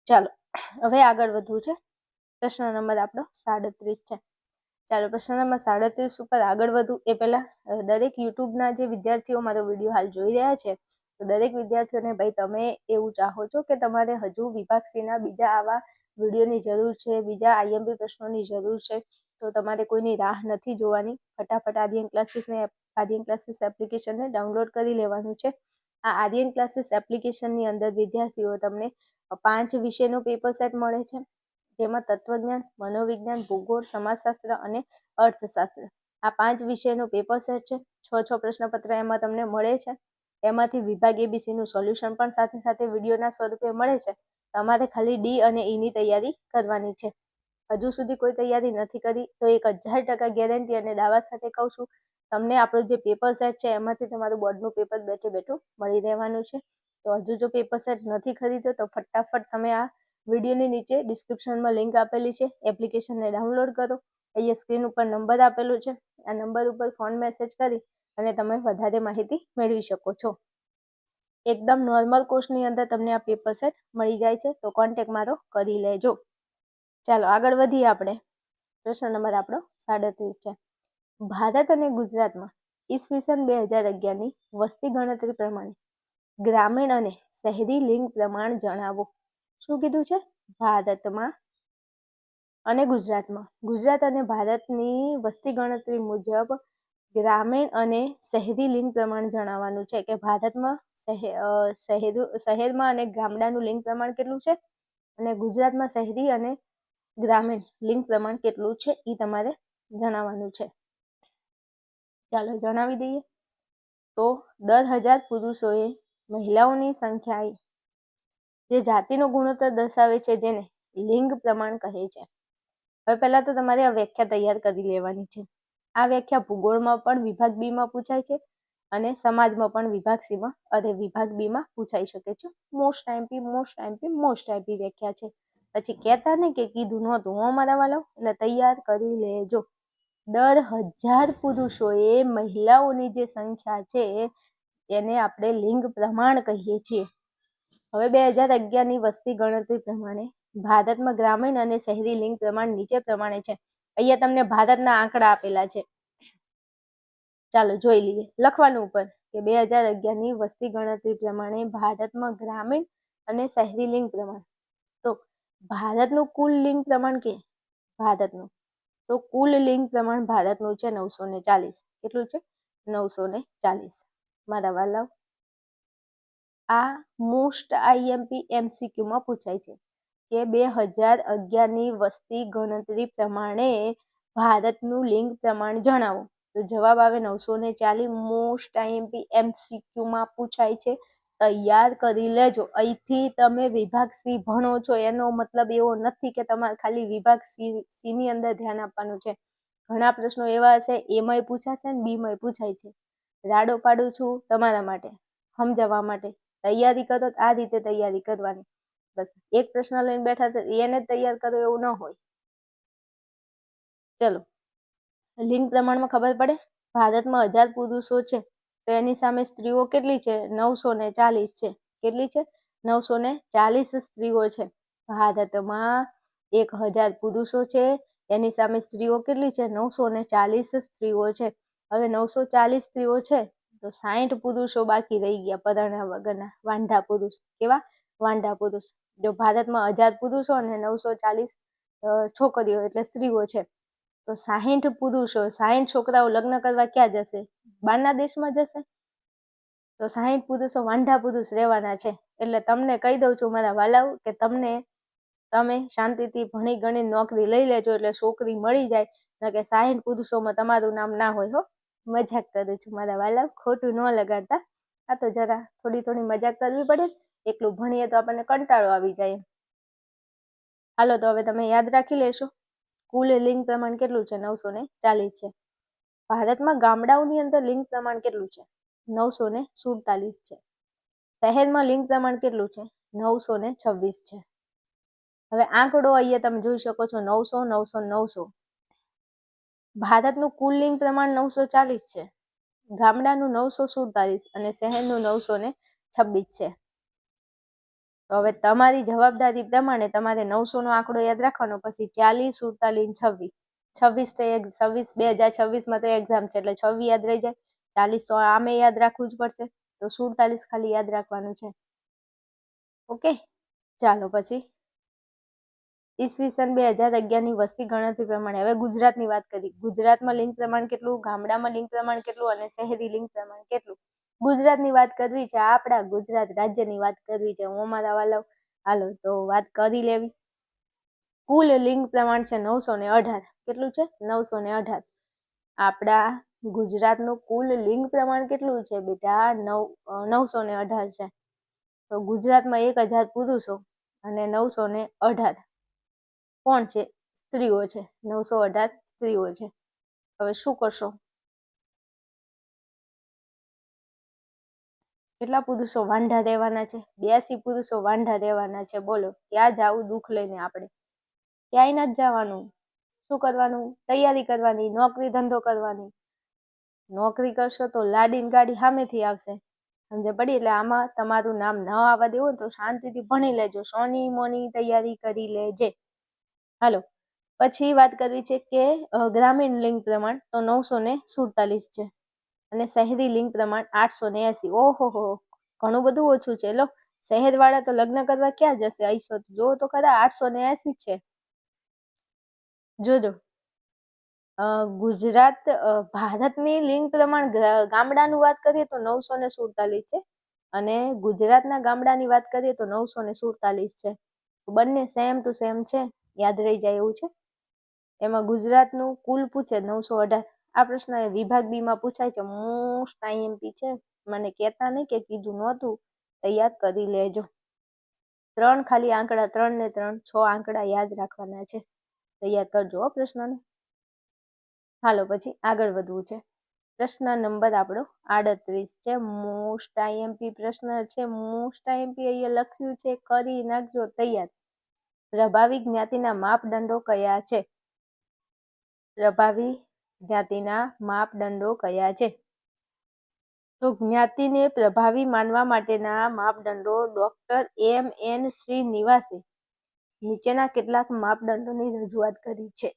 ચાલો, હવે આગળ વધવું છે. પ્રશ્ન નંબર આપણો 37 છે. ચાલો, પ્રશ્ન નંબર 37 ઉપર આગળ વધવું એ પહેલા દરેક યુટ્યુબના જે વિદ્યાર્થીઓ મારો વિડીયો હાલ જોઈ રહ્યા છે, તો દરેક વિદ્યાર્થીઓને ભાઈ તમે એવું ચાહો છો કે તમારે હજુ વિભાગ C ના બીજા આવા વિડીયોની જરૂર છે, બીજા IMP પ્રશ્નોની જરૂર છે, તો તમારે કોઈની રાહ નથી જોવાની. ફટાફટ આર્યન ક્લાસીસ એપ્લિકેશનને ડાઉનલોડ કરી લેવાનું છે. આ આર્યન ક્લાસીસ એપ્લિકેશનની અંદર વિદ્યાર્થીઓ તમને 5 વિષયનો પેપર સેટ મળે છે, જેમાં તત્વજ્ઞાન, મનોવિજ્ઞાન, ભૂગોળ, સમાજશાસ્ત્ર અને અર્થશાસ્ત્ર આ 5 વિષયનો પેપર સેટ છે. 6 પ્રશ્નપત્ર એમાં તમને મળે છે. એમાંથી વિભાગ ABC નું સોલ્યુશન પણ સાથે સાથે વિડીયોના સ્વરૂપે મળે છે. તમારે ખાલી D અને E ની તૈયારી કરવાની છે. હજુ સુધી કોઈ તૈયારી નથી કરી તો 1000% ગેરંટી અને દાવા સાથે કહું છું, તમને આપણો જે પેપર સેટ છે એમાંથી તમારું બોર્ડનું પેપર બેઠું મળી રહેવાનું છે. તો હજુ જો પેપર સેટ નથી ખરીદ્યો તો ફટાફટ તમે આ વિડીયોની નીચે ડિસ્ક્રિપ્શનમાં લિંક આપેલી છે, એપ્લિકેશનને ડાઉનલોડ કરો. અહીંયા સ્ક્રીન ઉપર નંબર આપેલો છે, આ નંબર ઉપર ફોન મેસેજ કરી અને તમે વધારે માહિતી મેળવી શકો છો. એકદમ નોર્મલ કોર્સની અંદર તમને આ પેપર સેટ મળી જાય છે, તો કોન્ટેક્ટ મારો કરી લેજો. ચાલો, આગળ વધીએ આપણે. પ્રશ્ન નંબર આપણો 37 છે. ભારત અને ગુજરાતમાં ઈસવીસન 2011ની વસ્તી ગણતરી પ્રમાણે ગ્રામીણ અને શહેરી લિંગ પ્રમાણ જણાવો. શું કીધું છે? ભારતમાં અને ગુજરાતમાં. ગુજરાત અને ભારતની વસ્તી ગણતરી મુજબ ગ્રામીણ અને શહેરી લિંગ પ્રમાણ જણાવવાનું છે કે ભારતમાં શહેરમાં અને ગામડાનું લિંગ પ્રમાણ કેટલું છે અને ગુજરાતમાં શહેરી અને ગ્રામીણ લિંગ પ્રમાણ કેટલું છે એ તમારે જણાવવાનું છે. ચાલો જણાવી દઈએ. તો 10,000 પુરુષોએ મહિલાઓની સંખ્યાએ જે જાતિનો ગુણોત્તર દર્શાવે છે જેને લિંગ પ્રમાણ કહે છે. હવે પહેલા તો તમારે આ વ્યાખ્યા તૈયાર કરી લેવાની છે. આ વ્યાખ્યા ભૂગોળમાં પણ વિભાગ B માં પૂછાય છે અને સમાજમાં પણ વિભાગ B માં પૂછાઈ શકે છે. મોસ્ટ આઈમ્પી વ્યાખ્યા છે. પછી કહેતા ને કે કીધું નહોતું હો મારા વાળો, એટલે તૈયાર કરી લેજો. 10,000 પુરુષોએ મહિલાઓની જે સંખ્યા છે એને આપણે લિંગ પ્રમાણ કહીએ છીએ. હવે 2011ની વસ્તી ગણતરી પ્રમાણે ભારતમાં ગ્રામીણ અને શહેરી લિંગ પ્રમાણ નીચે પ્રમાણે છે. અહીંયા તમને ભારતના આંકડા આપેલા છે. ચાલો જોઈ લઈએ. લખવાનું ઉપર કે 2011ની વસ્તી ગણતરી પ્રમાણે ભારતમાં ગ્રામીણ અને શહેરી લિંગ પ્રમાણ. તો ભારતનું કુલ લિંગ પ્રમાણ કે ભારતનું તો કુલ લિંગ પ્રમાણ ભારતનું છે 940. કેટલું છે? 940. મારા વાલાઓ, આ મોસ્ટ IMP MCQ માં પૂછાય છે કે 2011ની વસ્તી ગણતરી પ્રમાણે ભારતનું લિંગ પ્રમાણ જણાવો. તો જવાબ આવે 940. મોસ્ટ IMP MCQ માં પૂછાય છે. તૈયાર કરી લેજો. અહીંથી તમે વિભાગ C ભણો છો એનો મતલબ એવો નથી કે તમારે ખાલી વિભાગ C ની અંદર ધ્યાન આપવાનું છે. ઘણા પ્રશ્નો એવા હશે એમાંય પૂછાશે ને B માંય પૂછાય છે. રાડો પાડું છું તમારા માટે, સમજાવવા માટે. તૈયારી કરો આ રીતે તૈયારી કરવાની. બસ એક પ્રશ્ન લઈને બેઠા છે એને તૈયાર કરો એવું ન હોય. ચલો, લિંગ પ્રમાણમાં ખબર પડે. ભારતમાં 1000 પુરુષો છે તો એની સામે સ્ત્રીઓ કેટલી છે? 940 છે. કેટલી છે? 940 સ્ત્રીઓ છે. ભારતમાં 1000 પુરુષો છે, એની સામે સ્ત્રીઓ કેટલી છે? 940 સ્ત્રીઓ છે. હવે 940 સ્ત્રીઓ છે તો 60 પુરુષો બાકી રહી ગયા પરણ્યા વગરના, વાંઢા પુરુષ. કેવા? વાંઢા પુરુષ. જો ભારતમાં 1000 પુરુષો અને 940 છોકરીઓ એટલે સ્ત્રીઓ છે તો 60 પુરુષો 60 છોકરાઓ લગ્ન કરવા ક્યાં જશે? બહારના દેશમાં જશે. તો 60 પુરુષો વાંઢા પુરુષ રહેવાના છે. એટલે તમને કહી દઉં છું મારા વાલાઓ કે તમે શાંતિથી ભણી ગણી નોકરી લઈ લેજો એટલે છોકરી મળી જાય, ન કે 60 પુરુષોમાં તમારું નામ ના હોય. હો, મજાક કરું છું મારા વાલાઓ, ખોટું ન લગાડતા. આ તો જરા થોડી મજાક કરવી પડે. એકલું ભણીએ તો આપણને કંટાળો આવી જાય. હાલો તો હવે તમે યાદ રાખી લેશો. કુલ લિંગ પ્રમાણ કેટલું છે? 940 છે. ભારતમાં ગામડાઓની અંદર લિંગ પ્રમાણ કેટલું છે? 947 છે. શહેરમાં લિંગ પ્રમાણ કેટલું છે? 926 છે. હવે આંકડો અહીંયા તમે જોઈ શકો છો 900, 900, 900. ભારતનું કુલ લિંગ પ્રમાણ 940 છે, ગામડાનું 947 અને શહેરનું 926 છે. તો હવે તમારી જવાબદારી પ્રમાણે તમારે 900 નો આંકડો યાદ રાખવાનો, પછી 40, 47, 26, 26 તો 2026 તો એક્ઝામ છે એટલે 26 યાદ રહી જાય. 40 તો આમે યાદ રાખવું જ પડશે, તો 47 ખાલી યાદ રાખવાનું છે. ઓકે, ચાલો પછી ઈસવીસન 2011 ની વસ્તી ગણતરી પ્રમાણે હવે ગુજરાતની વાત કરી. ગુજરાતમાં લિંગ પ્રમાણ કેટલું, ગામડામાં લિંગ પ્રમાણ કેટલું અને શહેરી લિંગ પ્રમાણ કેટલું? ગુજરાતની વાત કરવી છે, આપણા ગુજરાત રાજ્યની વાત કરવી છે. હું અમારા વાલાવ હાલો તો વાત કરી લેવી. કુલ લિંગ પ્રમાણ છે 918. કેટલું છે? 918. આપણા ગુજરાતનું કુલ લિંગ પ્રમાણ કેટલું છે બેટા? 918 છે. તો ગુજરાતમાં 1000 પુરુષો અને 918 કોણ છે? સ્ત્રીઓ છે. 918 સ્ત્રીઓ છે. હવે શું કરશો? કેટલા પુરુષો વાંઢા રહેવાના છે? 82 પુરુષો વાંઢા રહેવાના છે. બોલો, ક્યાં જાવું દુઃખ લઈને આપણે? ક્યાંય નથી જવાનું. શું કરવાનું? તૈયારી કરવાની, નોકરી ધંધો કરવાની. નોકરી કરશો તો લાડીની ગાડી સામેથી આવશે, સમજે પડી? એટલે આમાં તમારું નામ ન આવવા દેવું તો શાંતિથી ભણી લેજો, સોની મોની તૈયારી કરી લેજે. હાલો પછી વાત કરવી છે કે ગ્રામીણ લિંગ પ્રમાણ તો 947 છે અને શહેરી લિંગ પ્રમાણ 880. ઓહો, ઘણું બધું ઓછું છે. લો, શહેર વાળા તો લગ્ન કરવા ક્યાં જશે? આઈસો જો તો ખરા 880 છે. જોજો, ગુજરાત ભારતની લિંગ પ્રમાણ ગામડાનું વાત કરીએ તો 947 છે અને ગુજરાતના ગામડાની વાત કરીએ તો 947 છે. બંને સેમ ટુ સેમ છે, યાદ રહી જાય એવું છે. એમાં ગુજરાતનું કુલ પૂછે 918. આ પ્રશ્ન વિભાગ બી માં પૂછાય છે, મોસ્ટ આઈએમપી છે. મને કહેતા નહીં કે કીધું નહોતું, તૈયાર કરી લેજો. 3 ખાલી આંકડા, 3 ને 3 6 આંકડા યાદ રાખવાના છે. તૈયાર કરજો પ્રશ્નને. હાલો પછી આગળ વધવું છે. પ્રશ્ન નંબર આપણો 38 છે. મોસ્ટ આઈએમપી પ્રશ્ન છે. મોસ્ટ આઈએમપી અહીંયા લખ્યું છે, કરી નાખજો તૈયાર. પ્રભાવી જ્ઞાતિના માપદંડો કયા છે? પ્રભાવી જ્ઞાતિના માપદંડો કયા છે? તો જ્ઞાતિને પ્રભાવી માનવા માટેના માપદંડો ડોક્ટર M.N. શ્રીનિવાસે નીચેના કેટલાક માપદંડોની રજૂઆત કરી છે.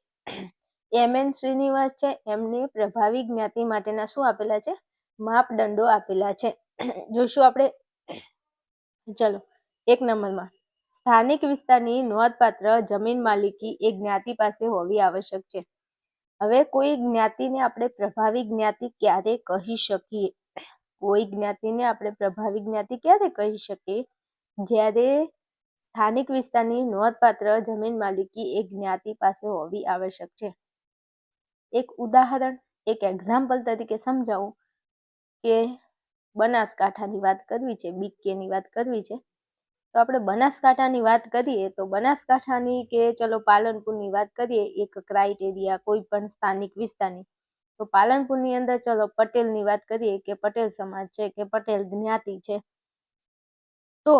M.N. શ્રીનિવાસ છે, એમને પ્રભાવી જ્ઞાતિ માટેના શું આપેલા છે? માપદંડો આપેલા છે. જોશું આપણે. ચલો, 1 નંબરમાં સ્થાનિક વિસ્તારની નોંધપાત્ર જમીન માલિકી એ જ્ઞાતિ પાસે હોવી આવશ્યક છે. હવે કોઈ જ્ઞાતિને આપણે પ્રભાવી જ્ઞાતિ ક્યારે કહી શકીએ? કોઈ જ્ઞાતિને આપણે પ્રભાવી જ્ઞાતિ ક્યારે કહી શકીએ? જ્યારે સ્થાનિક વિસ્તારની નોંધપાત્ર જમીન માલિકી એક જ્ઞાતિ પાસે હોવી આવશ્યક છે. એક ઉદાહરણ, એક એક્ઝામ્પલ તરીકે સમજાવું કે બનાસકાંઠાની વાત કરવી છે, બીકેની વાત કરવી છે, તો આપણે બનાસકાંઠાની વાત કરીએ તો બનાસકાંઠાની કે ચલો પાલનપુરની વાત કરીએ, એક ક્રાઇટેરિયા કોઈ પણ સ્થાનિક વિસ્તારની, તો પાલનપુરની અંદર ચલો પટેલની વાત કરીએ કે પટેલ સમાજ છે કે પટેલ જ્ઞાતિ છે, તો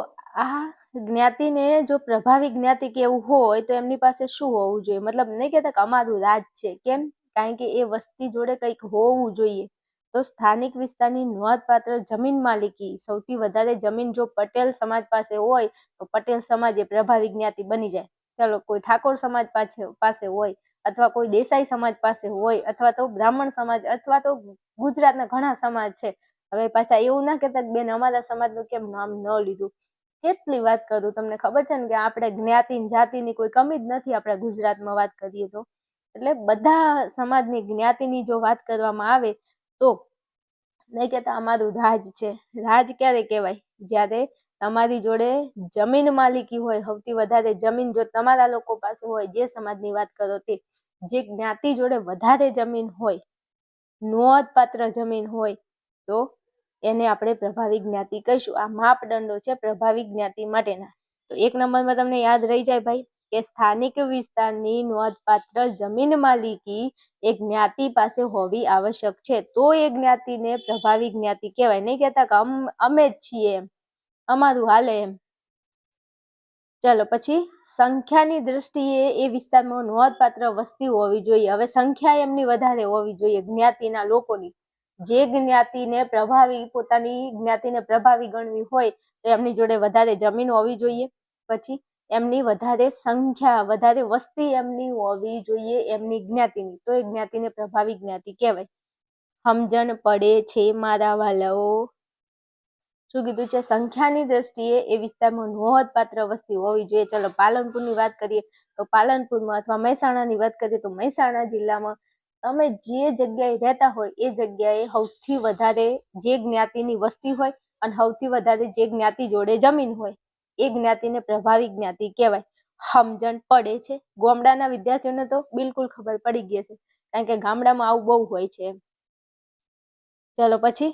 આ જ્ઞાતિને જો પ્રભાવી જ્ઞાતિ કેવું હોય તો એમની પાસે શું હોવું જોઈએ? મતલબ નહીં કહેતા કે અમારું રાજ છે, કેમ? કારણ કે એ વસ્તી જોડે કંઈક હોવું જોઈએ. તો સ્થાનિક વિસ્તારની નોંધપાત્ર જમીન માલિકી, સૌથી વધારે જમીન જો પટેલ સમાજ પાસે હોય તો પટેલ સમાજ એ પ્રભાવી જ્ઞાતિ બની જાય. ચલો કોઈ ઠાકોર સમાજ પાસે હોય અથવા કોઈ દેસાઈ સમાજ પાસે હોય અથવા તો બ્રાહ્મણ સમાજ અથવા તો ગુજરાતના ઘણા સમાજ છે. હવે પાછા એવું ના કહેતા કે બેન અમારા સમાજનું કેમ નામ ન લીધું. કેટલી વાત કરું, તમને ખબર છે ને કે આપણે જ્ઞાતિ જાતિની કોઈ કમી જ નથી આપણા ગુજરાતમાં વાત કરીએ તો. એટલે બધા સમાજની જ્ઞાતિની જો વાત કરવામાં આવે તો નહીં કહેતા અમારું રાજ છે. રાજ ક્યારે કહેવાય? જ્યારે તમારી જોડે જમીન માલિકી હોય, સૌથી વધારે જમીન જો તમારા લોકો પાસે હોય, જે સમાજની વાત કરો તે, જે જ્ઞાતિ જોડે વધારે જમીન હોય, નોંધપાત્ર જમીન હોય, તો એને આપણે પ્રભાવી જ્ઞાતિ કહીશું. આ માપદંડો છે પ્રભાવી જ્ઞાતિ માટેના. તો 1 નંબરમાં તમને યાદ રહી જાય ભાઈ કે સ્થાનિક વિસ્તારની નોંધપાત્ર જમીન માલિકી એક જ્ઞાતિ પાસે હોવી આવશ્યક છે, તો એ જ્ઞાતિને પ્રભાવી જ્ઞાતિ કહેવાય. નહીં કહેતા કે અમે જ છીએ એમ, અમારું હાલે એમ. ચાલો પછી સંખ્યાની દ્રષ્ટિએ એ વિસ્તારમાં નોંધપાત્ર વસ્તી હોવી જોઈએ. હવે સંખ્યા એમની વધારે હોવી જોઈએ જ્ઞાતિના લોકોની. જે જ્ઞાતિને પ્રભાવી, પોતાની જ્ઞાતિને પ્રભાવી ગણવી હોય તો એમની જોડે વધારે જમીન હોવી જોઈએ. પછી એમની વધારે સંખ્યા, વધારે વસ્તી એમની હોવી જોઈએ એમની જ્ઞાતિની, તો એ જ્ઞાતિને પ્રભાવી જ્ઞાતિ કહેવાય. સમજણ પડે છે મારા વાલાઓ? શું કીધું છે? સંખ્યાની દ્રષ્ટિએ એ વિસ્તારમાં નોંધપાત્ર વસ્તી હોવી જોઈએ. ચલો પાલનપુરની વાત કરીએ તો પાલનપુરમાં, અથવા મહેસાણાની વાત કરીએ તો મહેસાણા જિલ્લામાં તમે જે જગ્યાએ રહેતા હોય એ જગ્યાએ સૌથી વધારે જે જ્ઞાતિની વસ્તી હોય અને સૌથી વધારે જે જ્ઞાતિ જોડે જમીન હોય એ જ્ઞાતિને પ્રભાવી જ્ઞાતિ કહેવાય. સમજણ પડે છે? ગામડાના વિદ્યાર્થીઓને તો બિલકુલ ખબર પડી ગઈ છે, કારણ કે ગામડામાં આવું બહુ હોય છે. ચલો પછી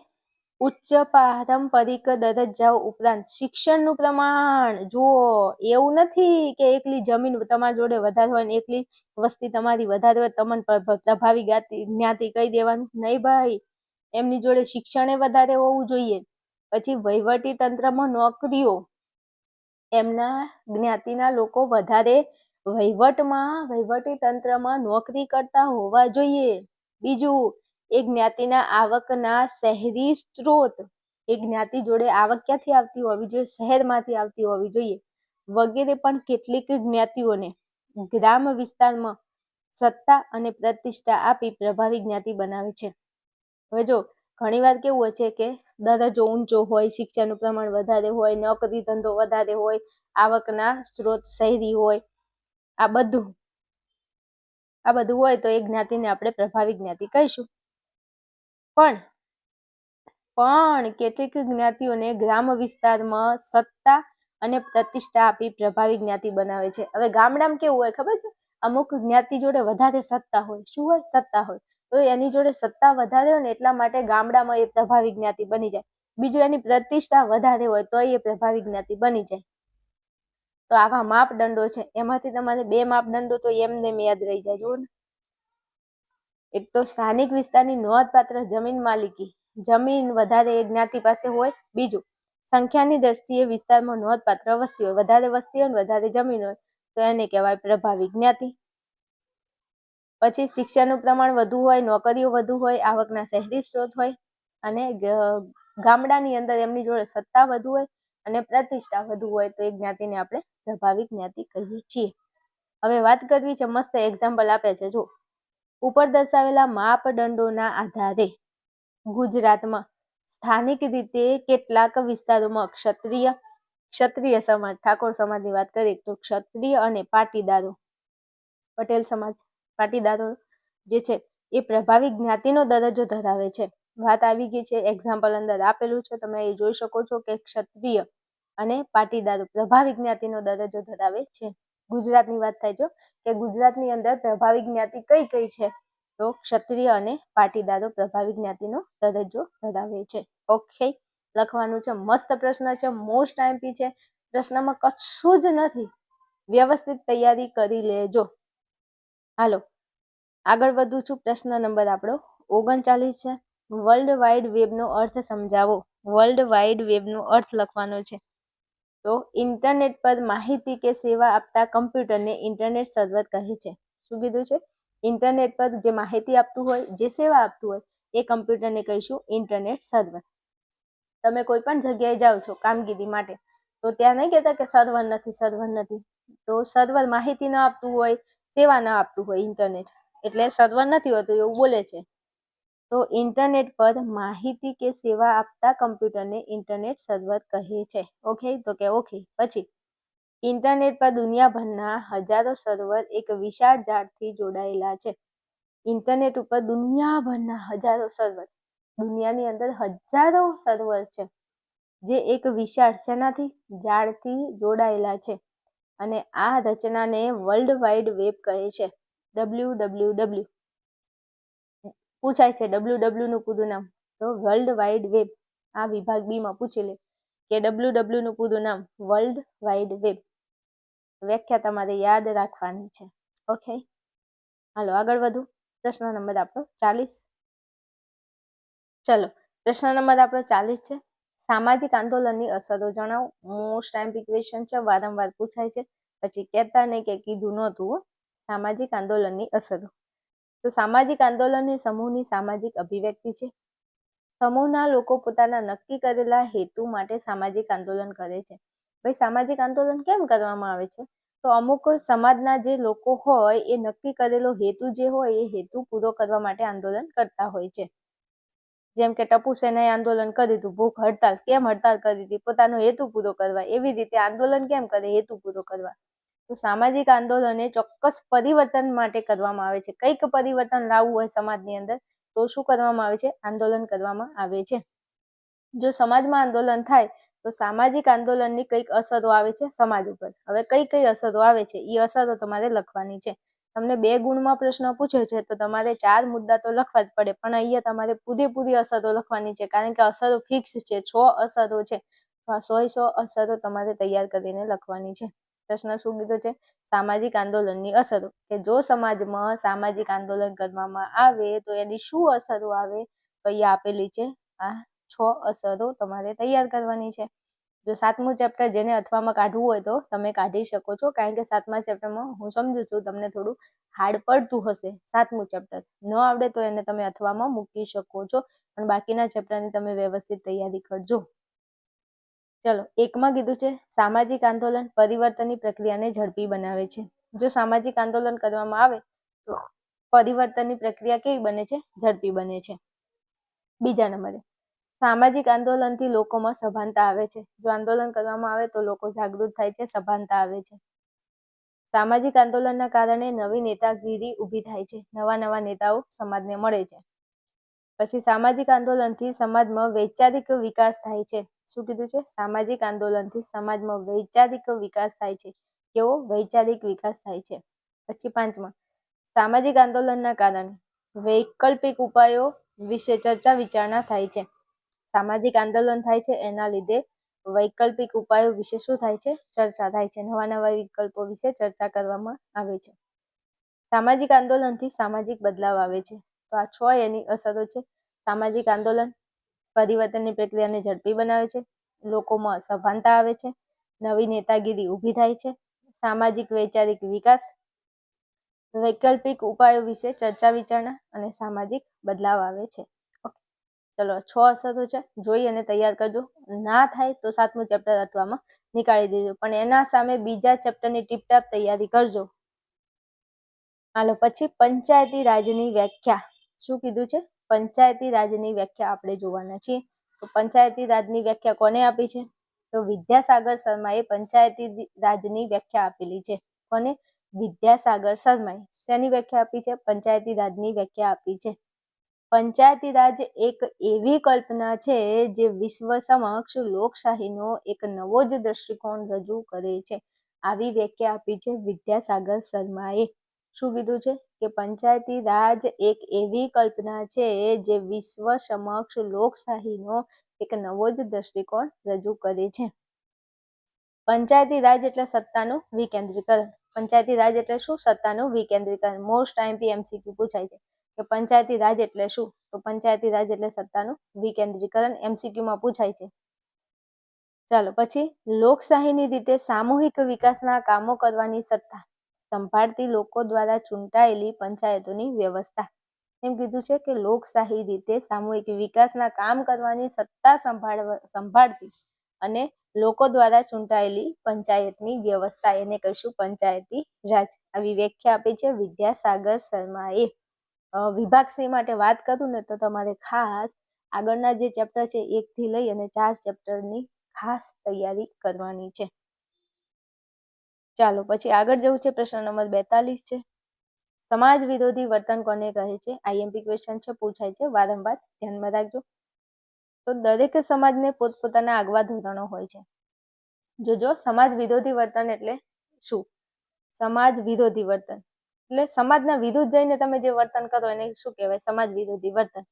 ઉચ્ચ પારંપરિક દરજ્જાઓ ઉપરાંત શિક્ષણનું પ્રમાણ જુઓ. એવું નથી કે એકલી જમીન તમારી જોડે વધારે હોય ને એકલી વસ્તી તમારી વધારે હોય તમને પ્રભાવી જ્ઞાતિ કહી દેવાનું. નહીં ભાઈ, એમની જોડે શિક્ષણે વધારે હોવું જોઈએ. પછી વહીવટી તંત્રમાં નોકરીઓ, એમના જ્ઞાતિના લોકો વધારે વહીવટી તંત્રમાં નોકરી કરતા હોવા જોઈએ. બીજું, એ જ્ઞાતિના આવકના શહેરી સ્ત્રોત, એ જ્ઞાતિ જોડે આવક ક્યાંથી આવતી હોવી જોઈએ? શહેરમાંથી આવતી હોવી જોઈએ. વગેરે. પણ કેટલીક જ્ઞાતિઓને ગ્રામ વિસ્તારમાં સત્તા અને પ્રતિષ્ઠા આપી પ્રભાવી જ્ઞાતિ બનાવે છે. હવે જો ઘણીવાર કેવું હોય છે કે દરજ્જો ઊંચો હોય, શિક્ષણનું પ્રમાણ વધારે હોય, નોકરી ધંધો વધારે હોય, આવકના સ્ત્રોત શહેરી હોય, આ બધું હોય તો એ જ્ઞાતિને આપણે પ્રભાવી જ્ઞાતિ કહીશું. પણ કેટલીક જ્ઞાતિઓને ગ્રામ વિસ્તારમાં સત્તા અને પ્રતિષ્ઠા આપી પ્રભાવી જ્ઞાતિ બનાવે છે. હવે ગામડામાં કેવું હોય ખબર છે? અમુક જ્ઞાતિ જોડે વધારે સત્તા હોય. શું હોય? સત્તા હોય. તો એની જોડે સત્તા વધારે હોય ને એટલા માટે ગામડામાં એ પ્રભાવી જ્ઞાતિ બની જાય. બીજું, એની પ્રતિષ્ઠા વધારે હોય તો એ પ્રભાવી જ્ઞાતિ બની જાય. તો આવા માપદંડો છે, એમાંથી તમારે 2 માપદંડો તો એમને યાદ રહી જાય. જુઓ ને, એક તો સ્થાનિક વિસ્તારની નોંધપાત્ર જમીન માલિકી, જમીન વધારે એ જ્ઞાતિ પાસે હોય. બીજું, સંખ્યાની દ્રષ્ટિએ વિસ્તારમાં નોંધપાત્ર વસ્તી હોય. વધારે વસ્તી હોય, વધારે જમીન હોય તો એને કહેવાય પ્રભાવી જ્ઞાતિ. પછી શિક્ષણનું પ્રમાણ વધુ હોય, નોકરીઓ વધુ હોય, આવકના શહેરી સ્ત્રોત હોય અને ગામડાની અંદર એમની જોડે સત્તા વધુ હોય અને પ્રતિષ્ઠા વધુ હોય તો એ જ્ઞાતિને આપણે પ્રભાવી જ્ઞાતિ કહીએ છીએ. હવે વાત કરવી છે, મસ્ત એક્ઝામ્પલ આપે છે. જો ઉપર દર્શાવેલા માપદંડોના આધારે ગુજરાતમાં સ્થાનિક રીતે કેટલાક વિસ્તારોમાં ક્ષત્રિય સમાજ, ઠાકોર સમાજની વાત કરીએ તો ક્ષત્રિય અને પાટીદારો, પટેલ સમાજ, પાટીદારો જે છે એ પ્રભાવી જ્ઞાતિનો દરજ્જો ધરાવે છે. વાત આવી ગઈ છે, એક્ઝામ્પલ અંદર આપેલું છે, તમે એ જોઈ શકો છો કે ક્ષત્રિય અને પાટીદારો પ્રભાવી જ્ઞાતિનો દરજ્જો ધરાવે છે. ગુજરાતની વાત થાય છે કે ગુજરાતની અંદર પ્રભાવી જ્ઞાતિ કઈ કઈ છે? તો ક્ષત્રિય અને પાટીદારો પ્રભાવી જ્ઞાતિનો દરજ્જો ધરાવે છે. ઓકે, લખવાનું છે. મસ્ત પ્રશ્ન છે, મોસ્ટ આઈએમપી છે. પ્રશ્નમાં કશું જ નથી, વ્યવસ્થિત તૈયારી કરી લેજો. હાલો આગળ વધું છું. પ્રશ્ન નંબર આપણો 39 છે. વર્લ્ડ વાઇડ વેબનો અર્થ સમજાવો. વર્લ્ડ વાઇડ વેબનો અર્થ લખવાનો છે. તો ઇન્ટરનેટ પર માહિતી કે સેવા આપતા કમ્પ્યુટરને ઇન્ટરનેટ સર્વર કહે છે. શું કીધું છે? ઇન્ટરનેટ પર જે માહિતી આપતું હોય, જે સેવા આપતું હોય એ કમ્પ્યુટરને કહીશું ઇન્ટરનેટ સર્વર. તમે કોઈ પણ જગ્યાએ જાઓ છો કામગીરી માટે તો ત્યાં નહીં કહેતા કે સર્વર નથી. તો સર્વર માહિતી ના આપતું હોય, સેવા ના આપતું હોય ઇન્ટરનેટ, એટલે સર્વર નથી હોતું એવું બોલે છે. તો ઇન્ટરનેટ પર માહિતી કે સેવા આપતા કમ્પ્યુટરને ઇન્ટરનેટ સર્વર કહે છે. ઓકે, તો કે ઓકે. પછી ઇન્ટરનેટ પર દુનિયાભરના હજારો સર્વર એક વિશાળ જાળથી જોડાયેલા છે. ઇન્ટરનેટ ઉપર દુનિયાભરના હજારો સર્વર, દુનિયાની અંદર હજારો સર્વર છે જે એક વિશાળ શેનાથી? જાળથી જોડાયેલા છે. અને આ રચનાને વર્લ્ડ વાઇડ વેબ કહે છે. WWW પૂછાય છે, WWW નું પૂરું નામ તો વર્લ્ડ વાઇડ વેબ. આ વિભાગ બી માં પૂછી લે કે WW નું પૂરું નામ વર્લ્ડ વાઇડ વેબ. વ્યાખ્યા તમારે યાદ રાખવાની છે. ઓકે, હાલો આગળ વધુ. પ્રશ્ન નંબર આપણો 40. ચલો, પ્રશ્ન નંબર આપણો 40 છે. સામાજિક આંદોલનની અસરો જણાવો. મોસ્ટ ટાઈમ ક્વેશ્ચન છે, વારંવાર પૂછાય છે. પછી કહેતા નહીં કે કીધું નહોતું. સામાજિક આંદોલનની અસરો. તો સામાજિક આંદોલન એ સમૂહની સામાજિક અભિવ્યક્તિ છે. સમૂહના લોકો પોતાના નક્કી કરેલા હેતુ માટે સામાજિક આંદોલન કરે છે. ભાઈ, સામાજિક આંદોલન કેમ કરવામાં આવે છે? તો અમુક સમાજના જે લોકો હોય એ નક્કી કરેલો હેતુ જે હોય એ હેતુ પૂરો કરવા માટે આંદોલન કરતા હોય છે. જેમ કે ટપુ સેનાએ આંદોલન કર્યું હતું, ભૂખ હડતાલ. કેમ હડતાલ કરી હતી? પોતાનો હેતુ પૂરો કરવા. એવી રીતે આંદોલન કેમ કરે? હેતુ પૂરો કરવા. તો સામાજિક આંદોલન એ ચોક્કસ પરિવર્તન માટે કરવામાં આવે છે. કંઈક પરિવર્તન લાવવું હોય સમાજની અંદર તો શું કરવામાં આવે છે? આંદોલન કરવામાં આવે છે. જો સમાજમાં આંદોલન થાય તો સામાજિક આંદોલનની કંઈક અસરો આવે છે સમાજ ઉપર. હવે કઈ કઈ અસરો આવે છે એ અસરો તમારે લખવાની છે. તમને 2 ગુણમાં પ્રશ્ન પૂછ્યો છે તો તમારે 4 મુદ્દા તો લખવા જ પડે, પણ અહીંયા તમારે પૂરેપૂરી અસરો લખવાની છે, કારણ કે અસરો ફિક્સ છે. 6 અસરો છે, તો આ 100 અસરો તમારે તૈયાર કરીને લખવાની છે. પ્રશ્ન શું કીધો છે? સામાજિક આંદોલનની અસરો. કે જો સમાજમાં સામાજિક આંદોલન કરવામાં આવે તો એની શું અસરો આવે? તો અહીંયા આપેલી છે આ 6 અસરો તમારે તૈયાર કરવાની છે. જો 7મું ચેપ્ટર જેને અથવામાં કાઢવું હોય તો તમે કાઢી શકો છો, કારણ કે 7મા ચેપ્ટરમાં હું સમજુ છું તમને થોડું હાર્ડ પડતું હશે. 7મું ચેપ્ટર ન આવડે તો એને તમે અથવામાં મૂકી શકો છો, પણ બાકીના ચેપ્ટરની તમે વ્યવસ્થિત તૈયારી કરજો. ચલો, 1માં કીધું છે સામાજિક આંદોલન પરિવર્તનની પ્રક્રિયાને ઝડપી બનાવે છે. જો સામાજિક આંદોલન કરવામાં આવે તો પરિવર્તનની પ્રક્રિયા કેવી બને છે? ઝડપી બને છે. બીજા નંબરે સામાજિક આંદોલનથી લોકોમાં સભાનતા આવે છે. જો આંદોલન કરવામાં આવે તો લોકો જાગૃત થાય છે, સભાનતા આવે છે. સામાજિક આંદોલનના કારણે નવી નેતાગીરી ઊભી થાય છે. નવા નેતાઓ સમાજને મળે છે. પછી સામાજિક આંદોલનથી સમાજમાં વૈચારિક વિકાસ થાય છે. શું કીધું છે? સામાજિક આંદોલનથી સમાજમાં વૈચારિક વિકાસ થાય છે. કેવો? વૈચારિક વિકાસ થાય છે. પછી 5માં સામાજિક આંદોલનના કારણે વૈકલ્પિક ઉપાયો વિશે ચર્ચા વિચારણા થાય છે. સામાજિક આંદોલન થાય છે એના લીધે વૈકલ્પિક ઉપાયો વિશે શું થાય છે? ચર્ચા થાય છે. નવા વિકલ્પો વિશે ચર્ચા કરવામાં આવે છે. સામાજિક આંદોલનથી સામાજિક બદલાવ આવે છે. તો આ 6 એની અસરો છે. સામાજિક આંદોલન પરિવર્તનની પ્રક્રિયાને ઝડપી બનાવે છે, લોકોમાં સભાનતા આવે છે, નવી નેતાગીરી ઊભી થાય છે, સામાજિક વૈચારિક વિકાસ, વૈકલ્પિક ઉપાયો વિશે ચર્ચા વિચારણા અને સામાજિક બદલાવ આવે છે. ઓકે, ચલો 6 અસરો છે, જોઈ અને તૈયાર કરજો. ના થાય તો 7મું ચેપ્ટર અથવામાં નીકાળી દેજો, પણ એના સામે બીજા ચેપ્ટરની ટીપટાપ તૈયારી કરજો. હાલો, પછી પંચાયતી રાજની વ્યાખ્યા. શું કીધું છે? પંચાયતી રાજની વ્યાખ્યા આપણે જોવાના છીએ. તો પંચાયતી રાજની વ્યાખ્યા કોને આપી છે? તો વિદ્યાસાગર શર્માએ પંચાયતી રાજની વ્યાખ્યા આપેલી છે. કોને? વિદ્યાસાગર શર્માએ. શેની વ્યાખ્યા આપી છે? પંચાયતી રાજની વ્યાખ્યા આપી છે. પંચાયતી રાજ એક એવી કલ્પના છે જે વિશ્વ સમક્ષ લોકશાહીનો એક નવો જ દ્રષ્ટિકોણ રજૂ કરે છે. આવી વ્યાખ્યા આપી છે વિદ્યાસાગર શર્માએ. શું કીધું છે? કે પંચાયતી રાજ એક એવી કલ્પના છે જે વિશ્વ સમક્ષ લોકશાહીનો એક નવો જ દ્રષ્ટિકોણ રજૂ કરે છે. પંચાયતી રાજ એટલે સત્તાનું વિકેન્દ્રીકરણ. પંચાયતી રાજ એટલે શું? સત્તાનું વિકેન્દ્રીકરણ. મોસ્ટ ટાઈમથી MCQ પૂછાય છે કે પંચાયતી રાજ એટલે શું? તો પંચાયતી રાજ એટલે સત્તાનું વિકેન્દ્રીકરણ. MCQમાં પૂછાય છે. ચાલો, પછી લોકશાહીની રીતે સામૂહિક વિકાસના કામો કરવાની સત્તા સંભાળતી લોકો દ્વારા ચૂંટાયેલી પંચાયતોની વ્યવસ્થા. એમ કીધું છે કે લોકશાહી રીતે સામૂહિક વિકાસના કામ કરવાની સત્તા સંભાળતી અને લોકો દ્વારા ચૂંટાયેલી પંચાયતની વ્યવસ્થા, એને કહીશું પંચાયતી રાજ. આવી વ્યાખ્યા આપી છે વિદ્યાસાગર શર્માએ. વિભાગ C માટે વાત કરું ને તો તમારે ખાસ આગળના જે ચેપ્ટર છે 1 થી લઈ અને 4 ચેપ્ટરની ખાસ તૈયારી કરવાની છે. ચાલો, પછી આગળ જવું છે. પ્રશ્ન નંબર 42 છે. સમાજ વિરોધી વર્તન કોને કહે છે? IMP ક્વેશ્ચન છે, પૂછાય છે વારંવાર, ધ્યાનમાં રાખજો. તો દરેક સમાજને પોતપોતાના આગવા ધોરણો હોય છે. જોજો, સમાજ વિરોધી વર્તન એટલે શું? સમાજ વિરોધી વર્તન એટલે સમાજના વિરુદ્ધ જઈને તમે જે વર્તન કરો એને શું કહેવાય? સમાજ વિરોધી વર્તન.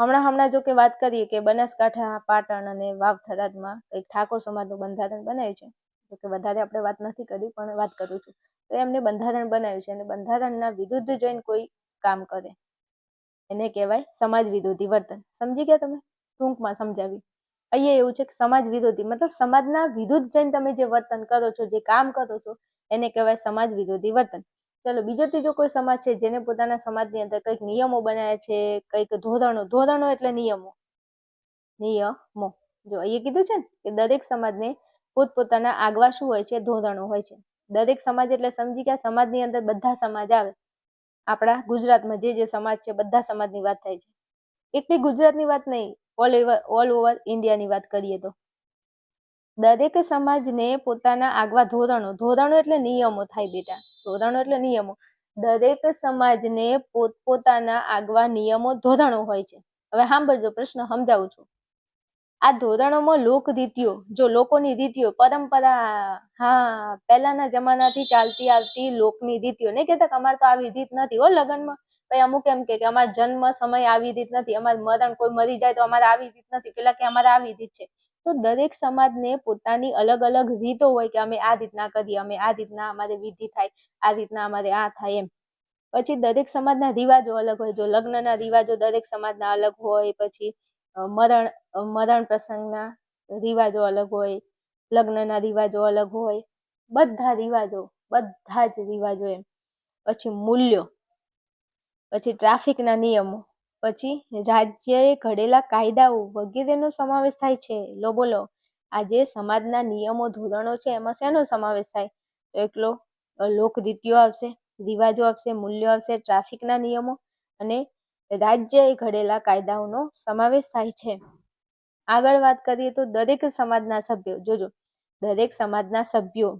હમણાં જો કે વાત કરીએ કે બનાસકાંઠા, પાટણ અને વાવ થરાદમાં એક ઠાકોર સમાજનું બંધારણ બનાવ્યું છે. તો કે વધારે આપણે વાત નથી કરી, પણ વાત કરું છું. તો એમને બંધારણ બનાવ્યું છે અને બંધારણના વિરુદ્ધ જઈને કોઈ કામ કરે એને કહેવાય સમાજ વિરોધી વર્તન. સમજી ગયા તમે? ટૂંકમાં સમજાવી. અહીંયા એવું છે કે સમાજ વિરોધી મતલબ સમાજના વિરુદ્ધ જઈને તમે જે વર્તન કરો છો, જે કામ કરો છો, એને કહેવાય સમાજ વિરોધી વર્તન. ચલો, બીજો ત્રીજો કોઈ સમાજ છે જેને પોતાના સમાજની અંદર કંઈક નિયમો બનાવ્યા છે, કંઈક ધોરણો એટલે નિયમો. જો અહીંયા કીધું છે ને કે દરેક સમાજને પોતપોતાના આગવા શું હોય છે? ધોરણો હોય છે. દરેક સમાજ એટલે સમજી ગયા સમાજની અંદર બધા સમાજ આવે. આપણા ગુજરાતમાં જે સમાજ છે બધા સમાજની વાત થાય છે. એકલી ગુજરાતની વાત નહીં, ઓલ ઓવર ઇન્ડિયાની વાત કરીએ તો દરેક સમાજને પોતાના આગવા ધોરણો એટલે નિયમો થાય બેટા. ધોરણો એટલે નિયમો. દરેક સમાજને પોતપોતાના આગવા નિયમો, ધોરણો હોય છે. હવે સાંભળજો, પ્રશ્ન સમજાવું છું. આ ધોરણોમાં લોકરીતિઓ, જો લોકોની રીતિઓ, પરંપરા, હા, પહેલાના જમાનાથી ચાલતી આવતી લોકની રીતિઓ. નહીં કહેતા કે અમારે તો આવી રીત નથી હો લગ્નમાં. ભાઈ અમુક એમ કે અમારા જન્મ સમય આવી રીત નથી, અમારે મરણ કોઈ મરી જાય તો અમારે આવી રીત નથી, પેલા કે અમારે આવી રીત છે. તો દરેક સમાજને પોતાની અલગ અલગ રીતો હોય કે અમે આ રીતના કરીએ, અમે આ રીતના અમારે વિધિ થાય, આ રીતના અમારે આ થાય એમ. પછી દરેક સમાજના રિવાજો અલગ હોય. જો લગ્નના રિવાજો દરેક સમાજના અલગ હોય, પછી મરણ પ્રસંગના રિવાજો અલગ હોય, લગ્નના રિવાજો અલગ હોય, બધા જ રિવાજો એમ. પછી મૂલ્યો, પછી ટ્રાફિકના નિયમો, પછી રાજ્યએ ઘડેલા કાયદાઓ વગેરેનો સમાવેશ થાય છે. લો બોલો, આ જે સમાજના નિયમો, ધોરણો છે એમાં શેનો સમાવેશ થાય? તો એકલો લોકરીતિઓ આવશે, રિવાજો આવશે, મૂલ્યો આવશે, ટ્રાફિકના નિયમો અને રાજ્યએ ઘડેલા કાયદાઓનો સમાવેશ થાય છે. આગળ વાત કરીએ તો દરેક સમાજના સભ્યો, જોજો, દરેક સમાજના સભ્યો,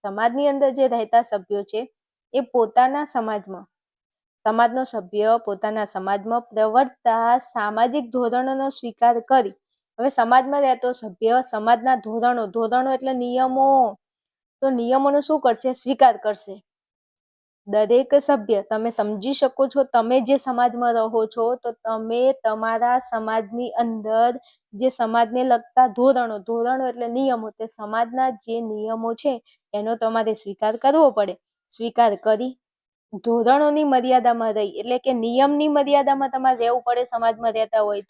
સમાજની અંદર જે રહેતા સભ્યો છે એ પોતાના સમાજનો સભ્ય પોતાના સમાજમાં પ્રવર્તતા સામાજિક ધોરણોનો સ્વીકાર કરી. હવે સમાજમાં રહેતો સભ્ય સમાજના ધોરણો એટલે નિયમો, તો નિયમોનો શું કરશે? સ્વીકાર કરશે. દરેક સભ્ય, તમે સમજી શકો છો, તમે જે સમાજમાં રહો છો તો તમે તમારા સમાજની અંદર જે સમાજને લગતા ધોરણો એટલે નિયમો, તે સમાજના જે નિયમો છે એનો તમારે સ્વીકાર કરવો પડે. સ્વીકાર કરી ધોરણોની મર્યાદામાં રહી, એટલે કે નિયમની મર્યાદામાં તમારે રહેવું પડે. સમાજમાં રહેતા હોય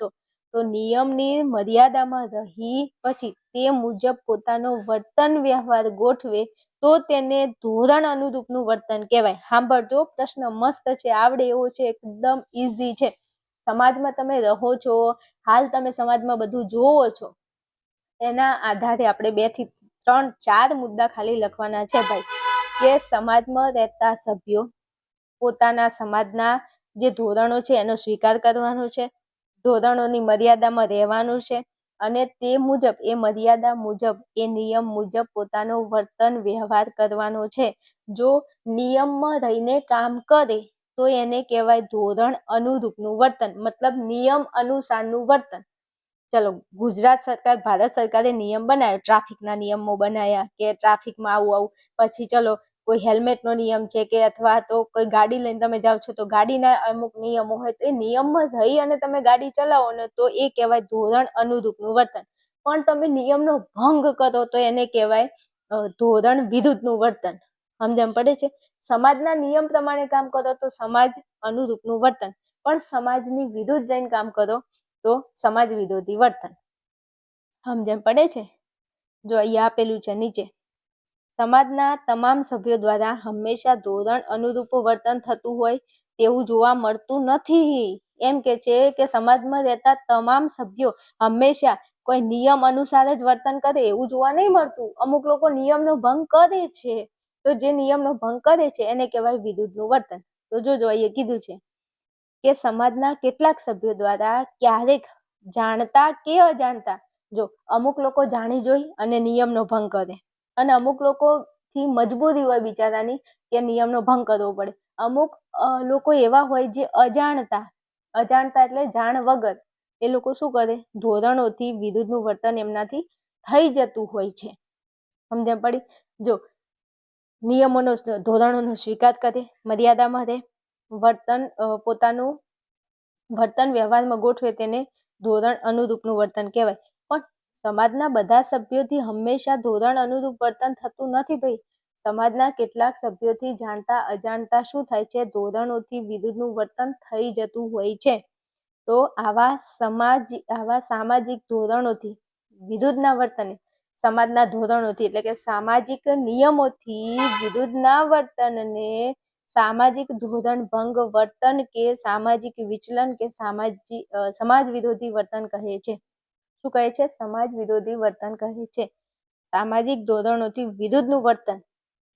તો નિયમની મર્યાદામાં રહી પછી તે મુજબ પોતાનો વર્તન વ્યવહાર ગોઠવે તો તેને ધોરણ અનુરૂપનું વર્તન કહેવાય. સાંભળજો, પ્રશ્ન મસ્ત છે, આવડે એવો છે, એકદમ ઈઝી છે. સમાજમાં તમે રહો છો, હાલ તમે સમાજમાં બધું જોવો છો, એના આધારે આપણે 2 થી 3 4 મુદ્દા ખાલી લખવાના છે ભાઈ, કે સમાજમાં રહેતા સભ્યો પોતાના સમાજના જે ધોરણો છે એનો સ્વીકાર કરવાનો છે, ધોરણોની મર્યાદામાં રહેવાનું છે અને તે મુજબ, એ મર્યાદા મુજબ, એ નિયમ મુજબ પોતાનો વર્તન વ્યવહાર કરવાનો છે. જો નિયમમાં રહીને કામ કરે તો એને કહેવાય ધોરણ અનુરૂપનું વર્તન, મતલબ નિયમ અનુસારનું વર્તન. ચલો, ગુજરાત સરકાર, ભારત સરકારે નિયમ બનાવ્યો, ટ્રાફિકના નિયમો બનાવ્યા કે ટ્રાફિકમાં આવું, પછી ચલો કોઈ હેલ્મેટનો નિયમ છે કે અથવા તો કોઈ ગાડી લઈને તમે જાઓ છો તો ગાડીના અમુક નિયમો હોય, તો એ નિયમમાં રહી અને તમે ગાડી ચલાવો ને તો એ કહેવાય ધોરણ અનુરૂપનું વર્તન. પણ તમે નિયમનો ભંગ કરો તો એને કહેવાય ધોરણ વિરુદ્ધનું વર્તન. સમજણ પડે છે? સમાજના નિયમ પ્રમાણે કામ કરો તો સમાજ અનુરૂપનું વર્તન, પણ સમાજની વિરુદ્ધ જઈને કામ કરો તો સમાજ વિરોધી વર્તન. સમજણ પડે છે? જો અહીંયા આપેલું છે નીચે, સમાજના તમામ સભ્યો દ્વારા હંમેશા ધોરણ અનુરૂપ વર્તન થતું હોય તેવું જોવા મળતું નથી. એમ કે છે કે સમાજમાં રહેતા તમામ સભ્યો હંમેશા કોઈ નિયમ અનુસાર જ વર્તન કરે એવું જોવા નહીં મળતું. અમુક લોકો નિયમનો ભંગ કરે છે, તો જે નિયમનો ભંગ કરે છે એને કહેવાય વિરુદ્ધનું વર્તન. તો જોજો, અહીંયા કીધું છે કે સમાજના કેટલાક સભ્યો દ્વારા ક્યારેક જાણતા કે અજાણતા, જો અમુક લોકો જાણી જોઈ અને નિયમનો ભંગ કરે, અને અમુક લોકોથી મજબૂરી હોય બિચારાની કે નિયમનો ભંગ કરવો પડે. અમુક લોકો એવા હોય જે અજાણતા એટલે જાણ વગર એ લોકો શું કરે? ધોરણોથી વિરુદ્ધનું વર્તન એમનાથી થઈ જતું હોય છે. સમજણ પડી? જો નિયમોનો, ધોરણોનો સ્વીકાર કરે, મર્યાદામાં રહે, વર્તન પોતાનું વર્તન વ્યવહારમાં ગોઠવે તેને ધોરણ અનુરૂપનું વર્તન કહેવાય. પણ સમાજના બધા સભ્યોથી હંમેશા ધોરણ અનુરૂપ વર્તન થતું નથી ભાઈ. સમાજના કેટલાક સભ્યોથી જાણતા અજાણતા શું થાય છે, ધોરણોથી વિરુદ્ધનું વર્તન થઈ જતું હોય છે. તો આવા સામાજિક ધોરણોથી વિરુદ્ધના વર્તને સમાજના ધોરણોથી એટલે કે સામાજિક નિયમોથી વિરુદ્ધના વર્તનને સામાજિક ધોરણ ભંગ વર્તન કે સામાજિક વિચલન કે સમાજ વિરોધી વર્તન કહે છે. શું કહે છે? સમાજ વિરોધી વર્તન કહે છે. સામાજિક ધોરણોથી વિરુદ્ધનું વર્તન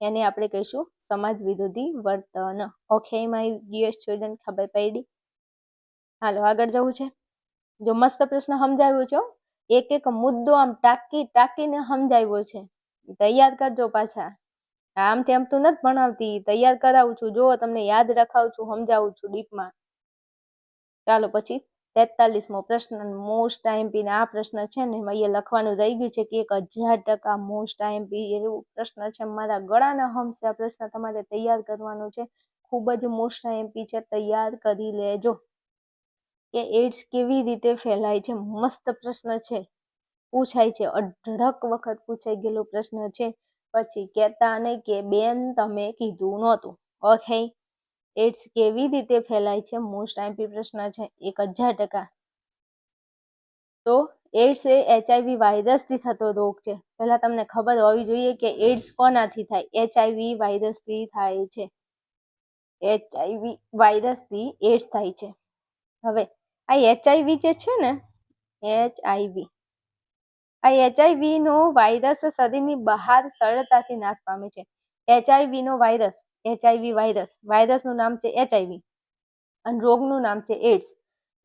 એને આપણે કહીશું સમાજ વિરોધી વર્તન. ઓકે માય ડિયર સ્ટુડન્ટ, ખબર પડી? હાલો આગળ જવું છે. જો મસ્ત પ્રશ્ન સમજાવ્યો છે, એક એક મુદ્દો આમ ટાંકીને સમજાવ્યો છે. તૈયાર કરજો પાછા. આમથી આમ તું નથી ભણાવતી, તૈયાર કરાવું છું. જો તમને યાદ રખાવું છું, સમજાવું છું ડીપમાં. ચાલો પછી 43મો પ્રશ્ન, મોસ્ટ આઈએમપી. આ પ્રશ્ન છે ને અહીંયા લખવાનું રહી ગયું છે કે 1000% મોસ્ટ આઈએમપી એવું પ્રશ્ન છે. મારા ગળાના હમસે આ પ્રશ્ન તમારે તૈયાર કરવાનો છે. ખૂબ જ મોસ્ટ આઈએમપી છે, તૈયાર કરી લેજો. કે એડ્સ કેવી રીતે ફેલાય છે? મસ્ત પ્રશ્ન છે, પૂછાય છે, અઢળક વખત પૂછાઈ ગયેલો પ્રશ્ન છે. પછી કહેતા નહીં કે બેન તમે કીધું નહોતું. ઓકે, એડ્સ કેવી રીતે ફેલાય છે? મોસ્ટ આઈએમપી પ્રશ્ન છે, 1000%. તો એડ્સ એ HIV વાયરસથી થતો રોગ છે. પહેલા તમને ખબર હોવી જોઈએ કે એડ્સ કોનાથી થાય? HIV વાયરસથી થાય છે. HIV વાયરસથી એડ્સ થાય છે. હવે આ HIV જે છે ને, HIV નો વાયરસ શરીરની બહાર સરળતાથી નાશ પામે છે. HIV નો વાયરસ, વાયરસનું નામ છે HIV અને રોગનું નામ છે એડ્સ.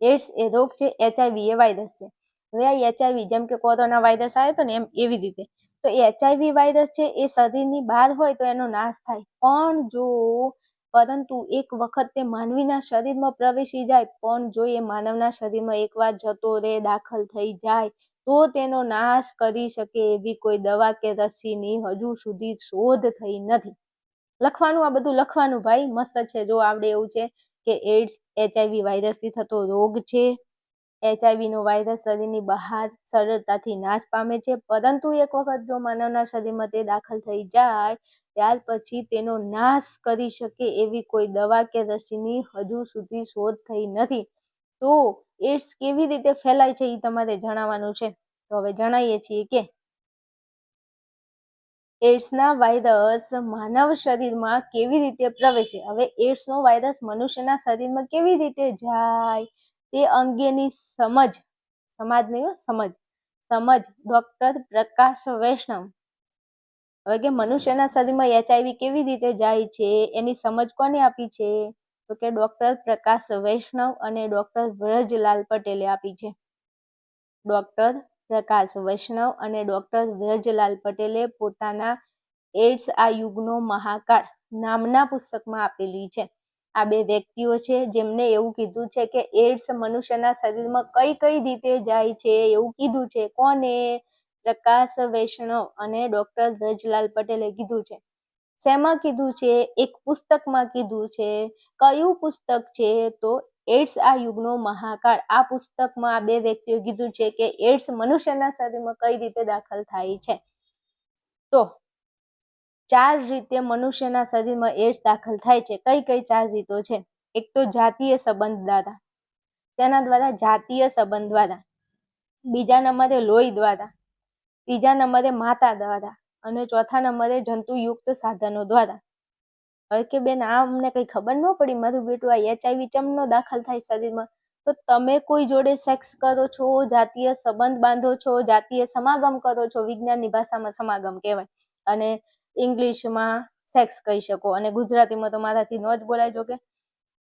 એડ્સ એ રોગ છે, HIV એ વાયરસ છે. હવે આ HIV જેમ કે કોરોના વાયરસ આવ્યો હતો ને એવી રીતે, તો HIV વાયરસ છે એ શરીરની બહાર હોય તો એનો નાશ થાય. પરંતુ એક વખત તે માનવીના શરીરમાં પ્રવેશી જાય, પણ જો એ માનવના શરીરમાં એકવાર જતો રહે, દાખલ થઈ જાય, તો તેનો નાશ કરી શકે એવી કોઈ દવા કે રસીની હજુ સુધી શોધ થઈ નથી. લખવાનું, આ બધું લખવાનું ભાઈ, મસ્ત છે. જો આવડે એવું છે કે એડ્સ HIV વાયરસથી થતો રોગ છે. HIV નો વાયરસ શરીરની બહાર સરળતાથી નાશ પામે છે, પરંતુ એક વખત જો માનવના શરીરમાં તે દાખલ થઈ જાય, ત્યાર પછી તેનો નાશ કરી શકે એવી કોઈ દવા કે રસીની હજુ સુધી શોધ થઈ નથી. તો એડ્સ કેવી રીતે ફેલાય છે એ તમારે જણાવવાનું છે. તો હવે જણાવીએ છીએ કે એડ્સના વાયરસ માનવ શરીરમાં કેવી રીતે પ્રવેશે. હવે એડ્સનો વાયરસ મનુષ્યના શરીરમાં કેવી રીતે જાય તે અંગેની સમજ ડોક્ટર પ્રકાશ વૈષ્ણવ. હવે કે મનુષ્યના શરીરમાં HIV કેવી રીતે જાય છે એની સમજ કોને આપી છે? તો કે ડોક્ટર પ્રકાશ વૈષ્ણવ અને ડોક્ટર વ્રજલાલ પટેલે આપી છે. ડોક્ટર પ્રકાશ વૈષ્ણવ અને ડોક્ટર વ્રજલાલ પટેલે પોતાના એડ્સ આ યુગનો મહાકાળ નામના પુસ્તકમાં આપેલી છે. આ બે વ્યક્તિઓ છે જેમને એવું કીધું છે કે એડ્સ મનુષ્યના શરીરમાં કઈ કઈ રીતે જાય છે એવું કીધું છે. કોને? પ્રકાશ વૈષ્ણવ અને ડોક્ટર વ્રજલાલ પટેલે કીધું છે. શેમાં કીધું છે? એક પુસ્તકમાં કીધું છે. કયું પુસ્તક છે? તો એડ્સ આ યુગનો મહાકાળ. આ પુસ્તકમાં આ બે વ્યક્તિઓ કીધું છે કે એડ્સ મનુષ્યના શરીરમાં કઈ રીતે દાખલ થાય છે. તો 4 રીતે મનુષ્યના શરીરમાં એડ્સ દાખલ થાય છે. કઈ કઈ 4 રીતો છે? એક તો જાતીય સંબંધ દ્વારા. તેના દ્વારા જાતીય સંબંધ દ્વારા. બીજા નંબરે લોહી દ્વારા. ત્રીજા નંબરે માતા દ્વારા અને ચોથા નંબરે જંતુયુક્ત સાધનો દ્વારા. હવે કે બેન આ અમને કઈ ખબર ન પડી, મારું બેટું આ HIV ચમનો દાખલ થાય શરીરમાં. તો તમે કોઈ જોડે સેક્સ કરો છો, જાતીય સંબંધ બાંધો છો, જાતીય સમાગમ કરો છો. વિજ્ઞાનની ભાષામાં સમાગમ કહેવાય અને ઇંગ્લિશમાં સેક્સ કહી શકો અને ગુજરાતીમાં તો મારાથી ન જ બોલાય. જો કે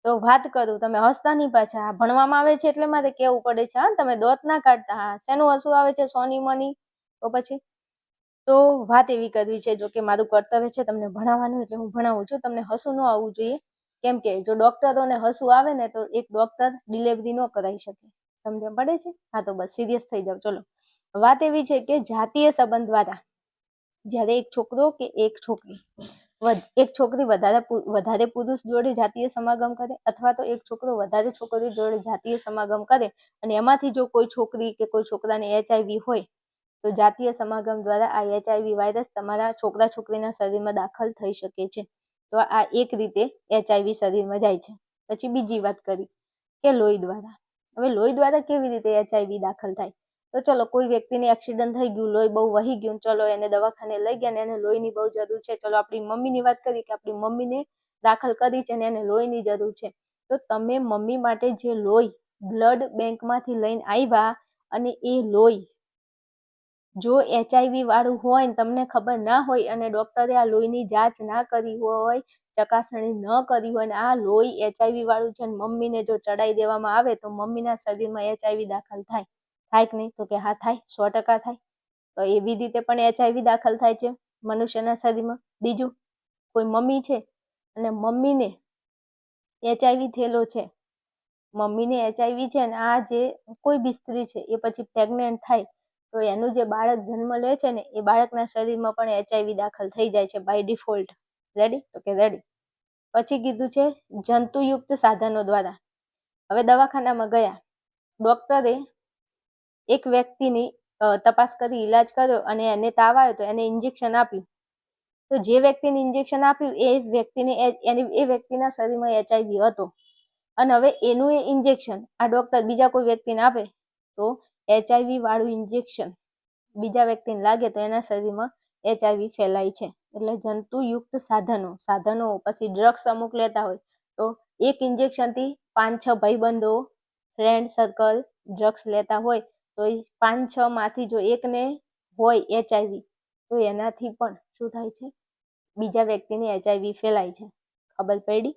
તો વાત કરું, તમે હસતા નહીં પાછા. ભણવામાં આવે છે એટલે મારે કેવું પડે છે. હા, તમે દોત ના કાઢતા. હા, શેનું હસવું આવે છે? સોની મની. તો પછી તો વાત એવી કરવી છે, જો કે મારું કર્તવ્ય છે તમને ભણાવવાનું, એટલે હું ભણાવું છું. તમને હસવું ન આવવું જોઈએ, કેમ કે જો ડોક્ટરોને હસવું આવે ને તો એક ડોક્ટર ડિલિવરી ન કરાવી શકે. સમજણ પડે છે? હા, તો બસ સિરિયસ થઈ જાવ. ચલો, વાત એવી છે કે જાતીય સંબંધ દ્વારા જ્યારે એક છોકરો કે એક છોકરી એક છોકરી વધારે પુરુષ જોડે જાતીય સમાગમ કરે અથવા તો એક છોકરો વધારે છોકરીઓ જોડે જાતીય સમાગમ કરે અને એમાંથી જો કોઈ છોકરી કે કોઈ છોકરાને HIV હોય તો જાતીય સમાગમ દ્વારા આ HIV વાયરસ તમારા છોકરા છોકરીના શરીરમાં દાખલ થઈ શકે છે. તો આ એક રીતે HIV શરીરમાં જાય છે. પછી બીજી વાત કરી કે લોહી દ્વારા. હવે લોહી દ્વારા કેવી રીતે HIV દાખલ થાય? તો ચલો કોઈ વ્યક્તિને એક્સિડન્ટ થઈ ગયું, લોહી બહુ વહી ગયું, ચલો એને દવાખાને લઈ ગયા ને એને લોહીની બહુ જરૂર છે. ચલો આપણી મમ્મીની વાત કરી કે આપણી મમ્મીને દાખલ કરી છે અને એને લોહીની જરૂર છે. તો તમે મમ્મી માટે જે લોહી બ્લડ બેંકમાંથી લઈને આવ્યા અને એ લોહી જો HIV વાળું હોય ને તમને ખબર ના હોય અને ડોક્ટરે આ લોહીની જાંચ ના કરી હોય, ચકાસણી ન કરી હોય ને આ લોહી HIV વાળું છે ને મમ્મીને જો ચડાઈ દેવામાં આવે તો મમ્મીના શરીરમાં HIV દાખલ થાય કે નહીં? તો કે હા થાય, 100% થાય. તો એવી રીતે પણ HIV દાખલ થાય છે મનુષ્યના શરીરમાં. બીજું, કોઈ મમ્મી છે અને મમ્મીને HIV થયેલો છે, મમ્મીને HIV છે ને આ જે કોઈ બી સ્ત્રી છે એ પછી પ્રેગ્નેન્ટ થાય તો એનું જે બાળક જન્મ લે છે ને એ બાળકના શરીરમાં પણ HIV દાખલ થઈ જાય છે બાય ડિફોલ્ટ. રેડી? તો કે રેડી. પછી કીધું છે જંતુયુક્ત સાધનો દ્વારા. હવે દવાખાનામાં ગયા, ડોક્ટરે એક વ્યક્તિની તપાસ કરી, ઈલાજ કર્યો અને એને તાવ આવ્યો તો એને ઇન્જેક્શન આપ્યું. તો જે વ્યક્તિને ઇન્જેક્શન આપ્યું એ વ્યક્તિના શરીરમાં HIV હતો અને હવે એનું એ ઇન્જેક્શન આ ડોક્ટર બીજા કોઈ વ્યક્તિને આપે તો HIV વાળું ઇન્જેક્શન બીજા વ્યક્તિને લાગે તો એના શરીરમાં HIV ફેલાય છે. એટલે જંતુયુક્ત સાધનો પછી ડ્રગ્સ અમુક લેતા હોય તો એક ઇન્જેક્શનથી 5-6 ભાઈબંધો ફ્રેન્ડ સર્કલ ડ્રગ્સ લેતા હોય તો એ 5-6 માંથી જો એકને હોય HIV તો એનાથી પણ શું થાય છે? બીજા વ્યક્તિને HIV ફેલાય છે. ખબર પડી?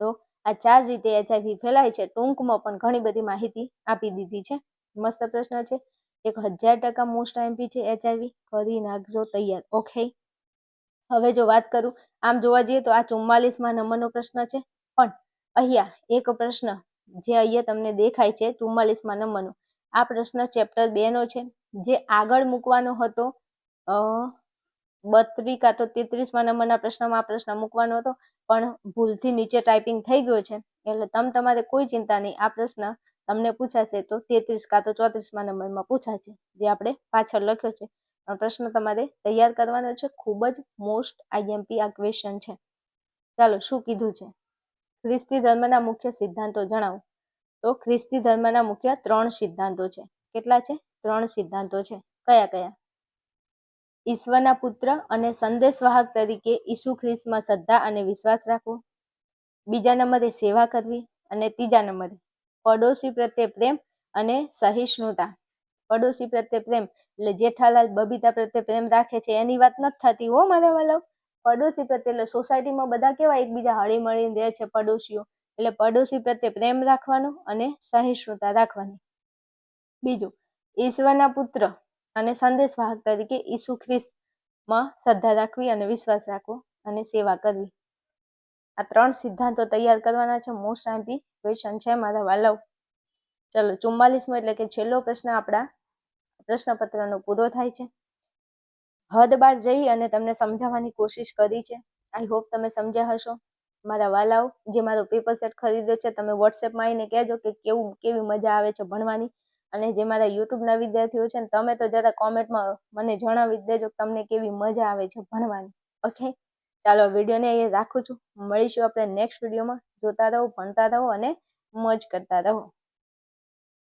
તો આ 4 રીતે HIV ફેલાય છે. ટૂંકમાં પણ ઘણી બધી માહિતી આપી દીધી છે. મસ્ત પ્રશ્ન છે. 1000% મોસ્ટ આઈએમપી છે HIV. કરી નાખજો તૈયાર. ઓકે. હવે જો વાત કરું, આમ જોવા જઈએ તો આ 44મા નંબરનો પ્રશ્ન છે, પણ અહીંયા એક પ્રશ્ન જે અહીંયા તમને દેખાય છે 44મા નંબરનો, આ પ્રશ્ન ચેપ્ટર 2 નો છે, જે આગળ મૂકવાનો હતો 32 કાં તો 33મા નંબરના પ્રશ્નમાં આ પ્રશ્ન મૂકવાનો હતો પણ ભૂલથી નીચે ટાઈપિંગ થઈ ગયો છે એટલે તમારે કોઈ ચિંતા નહીં. આ પ્રશ્ન તમને પૂછાશે તો 33 કાં તો 34મા નંબરમાં પૂછાશે, જે આપણે પાછળ લખ્યો છે. પ્રશ્ન તમારે તૈયાર કરવાનો છે. ખૂબ જ મોસ્ટ આઈએમપી આ ક્વેશ્ચન છે. ચાલો, શું કીધું છે? ખ્રિસ્તી ધર્મના મુખ્ય સિદ્ધાંતો જણાવો. તો ખ્રિસ્તી ધર્મના મુખ્ય 3 સિદ્ધાંતો છે. કેટલા છે? 3 સિદ્ધાંતો છે. કયા કયા? ઈશ્વરના પુત્ર અને સંદેશવાહક તરીકે ઈસુ ખ્રિસ્તમાં શ્રદ્ધા અને વિશ્વાસ રાખવો. બીજા નંબરે સેવા કરવી અને ત્રીજા નંબરે પડોશી પ્રત્યે પ્રેમ અને સહિષ્ણુતા. પડોશી પ્રત્યે પ્રેમ એટલે જેઠાલાલ બબીતા પ્રત્યે પ્રેમ રાખે છે એની વાત નથી થતી હો મારા વાલાઓ. પડોશી પ્રત્યે એટલે સોસાયટીમાં બધા કેવા એકબીજા હળી મળીને રહે છે પડોશીઓ, એટલે પડોશી પ્રત્યે પ્રેમ રાખવાનો અને સહિષ્ણુતા રાખવાની. બીજું, ઈશ્વરના પુત્ર અને સંદેશવાહક તરીકે ઈસુ ખ્રિસ્તમાં શ્રદ્ધા રાખવી અને વિશ્વાસ રાખવો અને સેવા કરવી. આ 3 સિદ્ધાંતો તૈયાર કરવાના છે. મોસ્ટ આઈએમપી ક્વેશ્ચન છે મારા વાલાઓ. ચલો, 44મો એટલે કે છેલ્લો પ્રશ્ન આપણા પ્રશ્નપત્રનો પૂરો થાય છે. હદ બાર જઈ અને તમને સમજાવવાની કોશિશ કરી છે. આઈ હોપ તમે સમજ્યા હશો. મારા વાલાઓ, જે મારો પેપર સેટ ખરીદ્યો છે તમે વોટ્સએપમાં આવીને કહેજો કે કેવી મજા આવે છે ભણવાની. અને જે મારા યુટ્યુબના વિદ્યાર્થીઓ છે ને તમે તો જરા કોમેન્ટમાં મને જણાવી દેજો તમને કેવી મજા આવે છે ભણવાની. ઓકે, ચાલો વિડીયોને અહીંયા રાખું છું. મળીશું આપણે નેક્સ્ટ વિડીયોમાં. જોતા રહો, ભણતા રહો અને મોજ કરતા રહો.